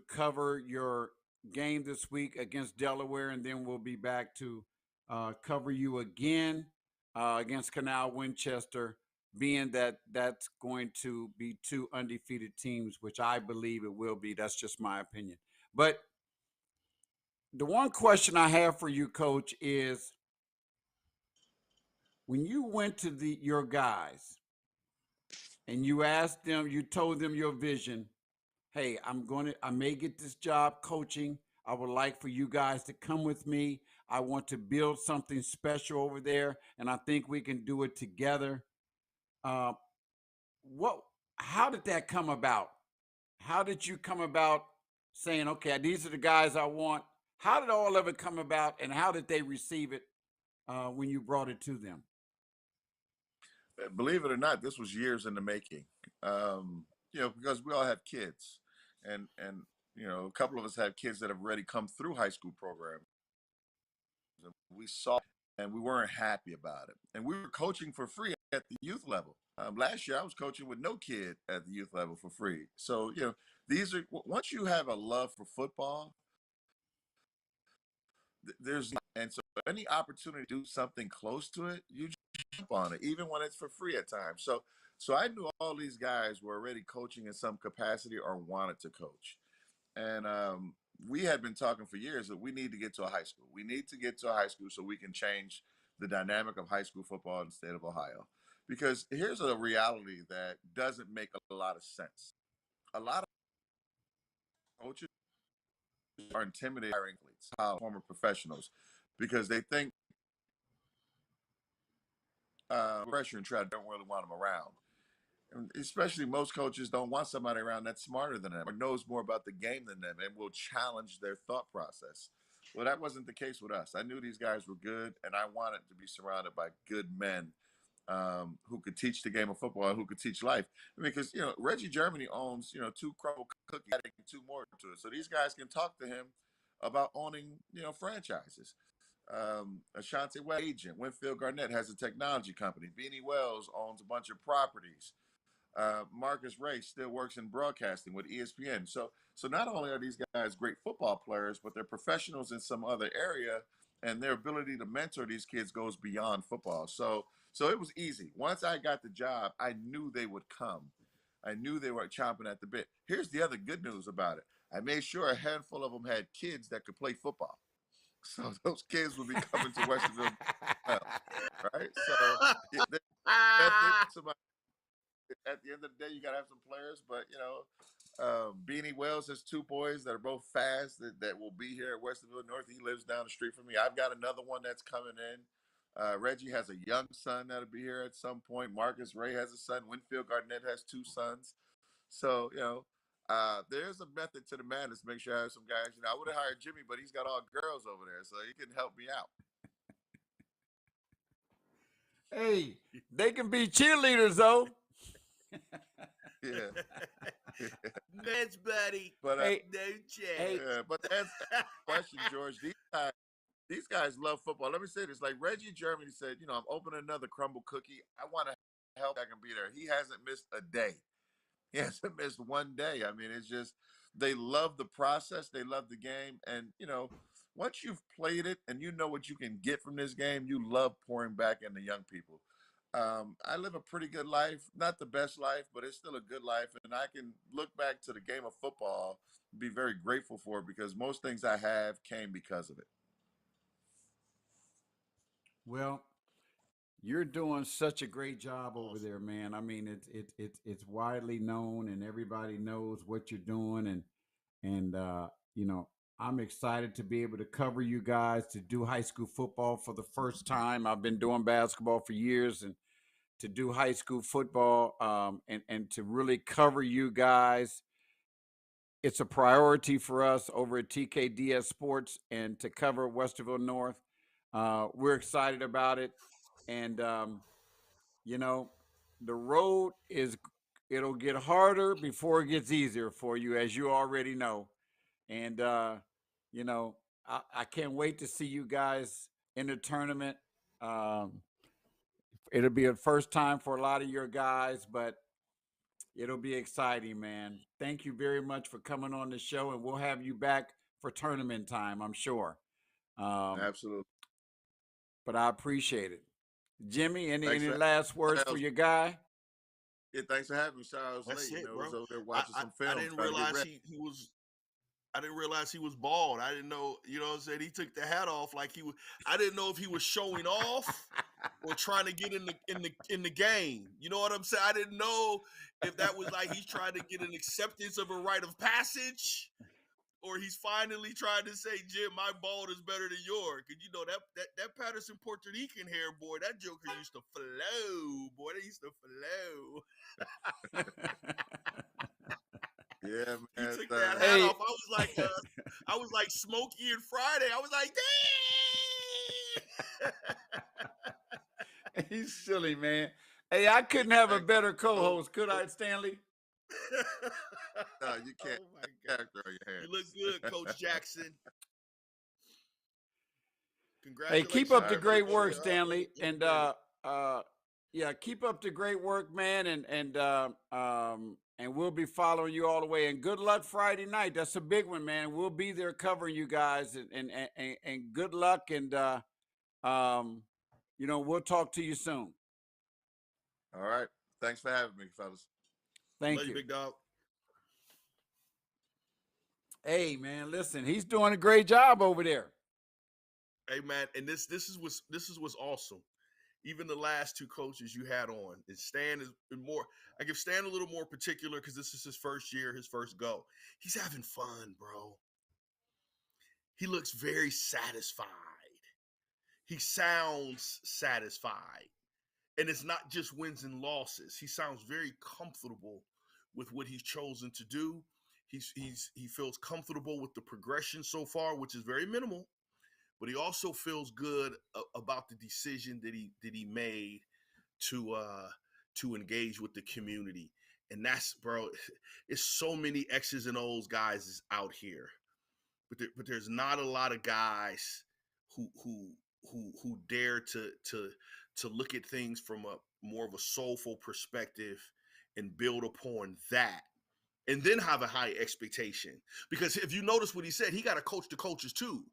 cover your game this week against Delaware, and then we'll be back to cover you again against Canal Winchester, being that that's going to be two undefeated teams, which I believe it will be. That's just my opinion. But the one question I have for you, Coach, is when you went to your guys and you asked them, you told them your vision, hey, I may get this job coaching. I would like for you guys to come with me. I want to build something special over there, and I think we can do it together. How did that come about? How did you come about saying, okay, these are the guys I want? How did all of it come about, and how did they receive it when you brought it to them? Believe it or not, this was years in the making. Because we all have kids, and a couple of us have kids that have already come through high school programs. And we saw, and we weren't happy about it. And we were coaching for free at the youth level. Last year, I was coaching with no kid at the youth level for free. So these are once you have a love for football, and so any opportunity to do something close to it, you jump on it, even when it's for free at times. So I knew all these guys were already coaching in some capacity or wanted to coach. And we had been talking for years that we need to get to a high school. We need to get to a high school so we can change the dynamic of high school football in the state of Ohio. Because here's a reality that doesn't make a lot of sense. A lot of coaches are intimidated by former professionals because they think pressure and don't really want them around. And especially most coaches don't want somebody around that's smarter than them or knows more about the game than them and will challenge their thought process. Well, that wasn't the case with us. I knew these guys were good, and I wanted to be surrounded by good men who could teach the game of football and who could teach life. Because, Reggie Germany owns, 2 Crumble Cookies, adding 2 more to it. So these guys can talk to him about owning, franchises. Ashante Webb, agent. Winfield Garnett has a technology company. Beanie Wells owns a bunch of properties. Marcus Ray still works in broadcasting with ESPN. So not only are these guys great football players, but they're professionals in some other area and their ability to mentor these kids goes beyond football. So it was easy. Once I got the job, I knew they would come. I knew they were chomping at the bit. Here's the other good news about it. I made sure a handful of them had kids that could play football. So those kids will be coming to Westerville, right? So yeah, somebody, at the end of the day, you got to have some players. But Beanie Wells has two boys that are both fast that will be here at Westerville North. He lives down the street from me. I've got another one that's coming in. Reggie has a young son that'll be here at some point. Marcus Ray has a son. Winfield Garnett has two sons. So, there's a method to the madness. Make sure I have some guys. I would have hired Jimmy, but he's got all girls over there, so he can help me out. Hey, they can be cheerleaders, though. Yeah. That's buddy. But Hey, No chance. hey, yeah, but to answer the question, George, these guys love football. Let me say this: like Reggie Germany said, I'm opening another crumble cookie. I want to help. I can be there. He hasn't missed a day. He hasn't missed one day. I mean, it's just they love the process. They love the game, and once you've played it and you know what you can get from this game, you love pouring back into young people. I live a pretty good life, not the best life, but it's still a good life, and I can look back to the game of football, be very grateful for it because most things I have came because of it. well, you're doing such a great job over Awesome. there, man. I mean, it's widely known, and everybody knows what you're doing, and I'm excited to be able to cover you guys to do high school football for the first time. I've been doing basketball for years, and to do high school football, and to really cover you guys, it's a priority for us over at TKDS Sports, and to cover Westerville North. We're excited about it, and you know, the road it'll get harder before it gets easier for you, as you already know. And you know, I can't wait to see you guys in the tournament. Um, it'll be a first time for a lot of your guys, but it'll be exciting, man. Thank you very much for coming on the show, and we'll have you back for tournament time, I'm sure. Um, Absolutely. but I appreciate it. Jimmy, any Thanks any for last words for having me. your guy? Yeah, thanks for having me. Sorry I was That's late. it, I bro. was over there I, watching I, some I film, didn't trying to get realize ready. he was. I didn't realize he was bald. I didn't know. You know what I'm saying? He took the hat off like he was. I didn't know if he was showing off or trying to get in the game. You know what I'm saying? I didn't know if that was like he's trying to get an acceptance of a rite of passage, or he's finally trying to say, Jim, my bald is better than yours. Cause you know that Patterson Puerto Rican hair, boy, that joker used to flow, boy. They used to flow. Yeah, He man. took that hat Hey, off. I was like Smokey and Friday. I was like, damn. he's silly, man. Hey, I couldn't have a Thanks. better co-host, could I, Stanley? No, you can't. Oh my That God. character on your You hands. look good, Coach Jackson. Hey, Congratulations keep up All the right, again, great appreciate work, it. Stanley, and brother. yeah, keep up the great work, man, and we'll be following you all the way. And good luck Friday night. That's a big one, man. We'll be there covering you guys, and good luck, and we'll talk to you soon. All right. Thanks for having me, fellas. Thank Love you, you. big dog. Hey, man, listen, he's doing a great job over there. Hey man, and this is what's awesome. Even the last two coaches you had on, and Stan is more. I give Stan a little more particular because this is his first year, his first go. He's having fun, bro. He looks very satisfied. He sounds satisfied. And it's not just wins and losses. He sounds very comfortable with what he's chosen to do. He feels comfortable with the progression so far, which is very minimal, but he also feels good about the decision that he made to engage with the community. And that's, bro, it's so many X's and O's guys is out here, but there's not a lot of guys who dare to look at things from a more of a soulful perspective and build upon that, and then have a high expectation. Because if you notice what he said, he got to coach the coaches too.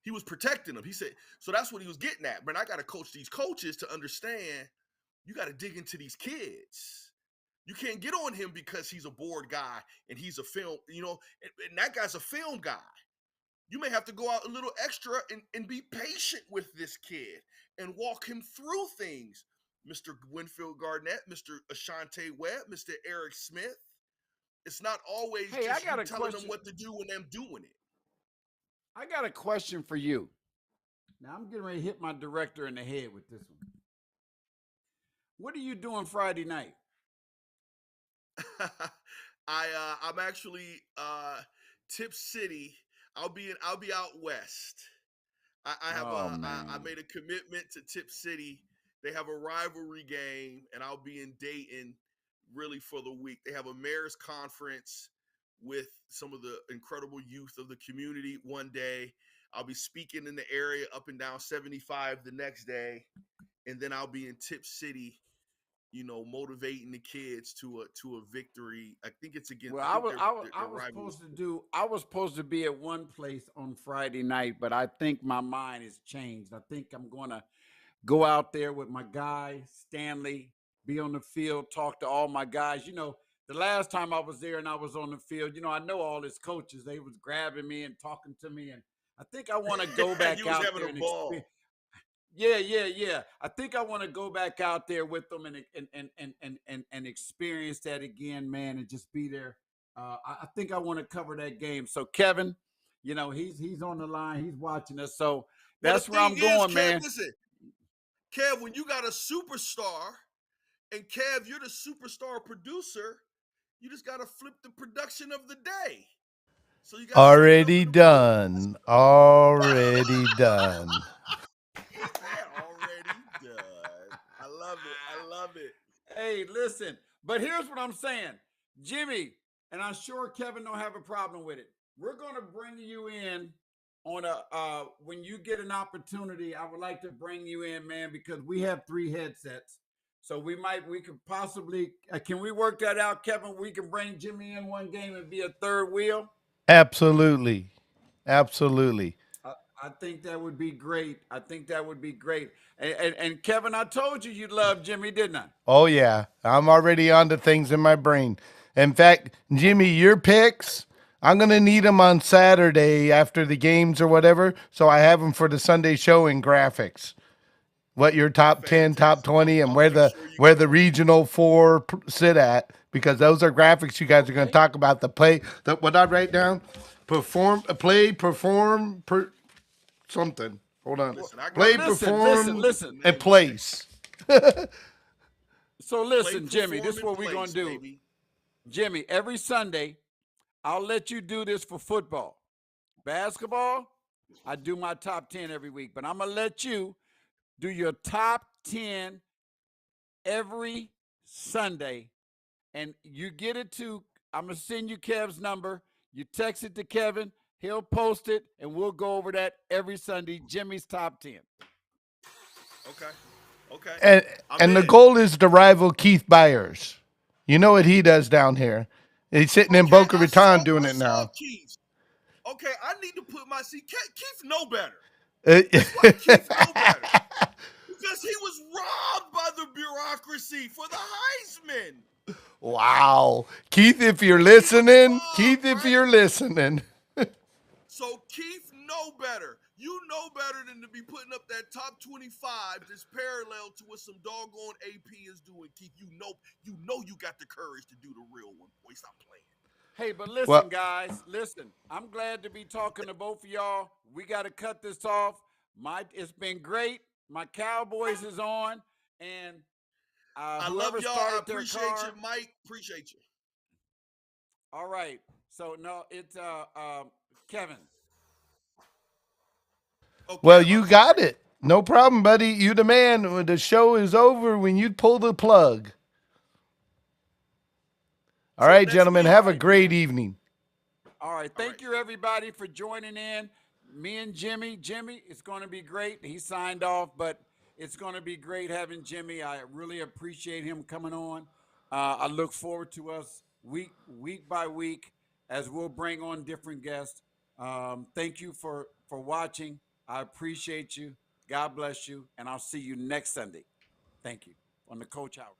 He was protecting them. He said, so that's what he was getting at. Man, I got to coach these coaches to understand you got to dig into these kids. You can't get on him because he's a board guy and he's a film, and that guy's a film guy. You may have to go out a little extra and be patient with this kid and walk him through things. Mr. Winfield Garnett, Mr. Ashante Webb, Mr. Eric Smith. It's not always Hey, just I got you a telling them question. what to do when them doing it. I got a question for you. Now I'm getting ready to hit my director in the head with this one. What are you doing Friday night? I'm actually Tip City. I'll be out west. I made a commitment to Tip City. They have a rivalry game, and I'll be in Dayton really for the week. They have a mayor's conference with some of the incredible youth of the community one day. I'll be speaking in the area up and down 75 the next day, and then I'll be in Tip City, motivating the kids to a victory. I think it's against. Well, I was supposed to be at one place on Friday night, but I think my mind has changed. I think I'm going to go out there with my guy Stanley, be on the field, talk to all my guys. The last time I was there and I was on the field, I know all his coaches. They was grabbing me and talking to me, and I think I want to go back out there and experience. Yeah. I think I want to go back out there with them and experience that again, man, and just be there. I think I want to cover that game. So Kevin, he's on the line, he's watching us. So that's where I'm going, man. Listen, Kev, when you got a superstar, and Kev, you're the superstar producer, you just got to flip the production of the day. So you got already done. Already done. Already done. I love it. Hey, listen, but here's what I'm saying. Jimmy, and I'm sure Kevin don't have a problem with it. We're going to bring you in on when you get an opportunity. I would like to bring you in, man, because we have 3 headsets. So we could possibly, can we work that out, Kevin? We can bring Jimmy in one game and be a third wheel. Absolutely. I think that would be great. And Kevin, I told you you'd love Jimmy, didn't I? Oh, yeah. I'm already on to things in my brain. In fact, Jimmy, your picks, I'm going to need them on Saturday after the games or whatever, so I have them for the Sunday show in graphics. What your top 10, top 20, and where the regional 4 sit at, because those are graphics you guys are going to talk about. What I write down, something. Hold on. Listen, and place. So listen, Jimmy, this is what we're going to do. Baby. Jimmy, every Sunday, I'll let you do this for football. Basketball, I do my top 10 every week, but I'm going to let you do your top 10 every Sunday, and you get it I'm going to send you Kev's number. You text it to Kevin. He'll post it, and we'll go over that every Sunday, Jimmy's top 10. Okay. And the goal is to rival Keith Byers. You know what he does down here. He's sitting in Boca Raton doing it now. Keith. Okay, I need to put Keith know better. That's why Keith know better. Because he was robbed by the bureaucracy for the Heisman. Wow. Keith, if you're listening. So Keith know better. You know better than to be putting up that top 25 that's parallel to what some doggone AP is doing, Keith. You know you got the courage to do the real one. Boy, stop playing. Hey, but listen, guys, listen. I'm glad to be talking to both of y'all. We got to cut this off. It's been great. My Cowboys is on, and I love y'all. I appreciate you, Mike. Appreciate you. All right. So no, it's Kevin. Okay, well, you got it. No problem, buddy. You the man. When the show is over, when you pull the plug. All right, gentlemen. Have a great evening. All right. Thank you, everybody, for joining in. Me and Jimmy, it's going to be great. He signed off, but it's going to be great having Jimmy. I really appreciate him coming on. I look forward to us week by week as we'll bring on different guests. Thank you for watching. I appreciate you. God bless you. And I'll see you next Sunday. Thank you on the Coach Hour.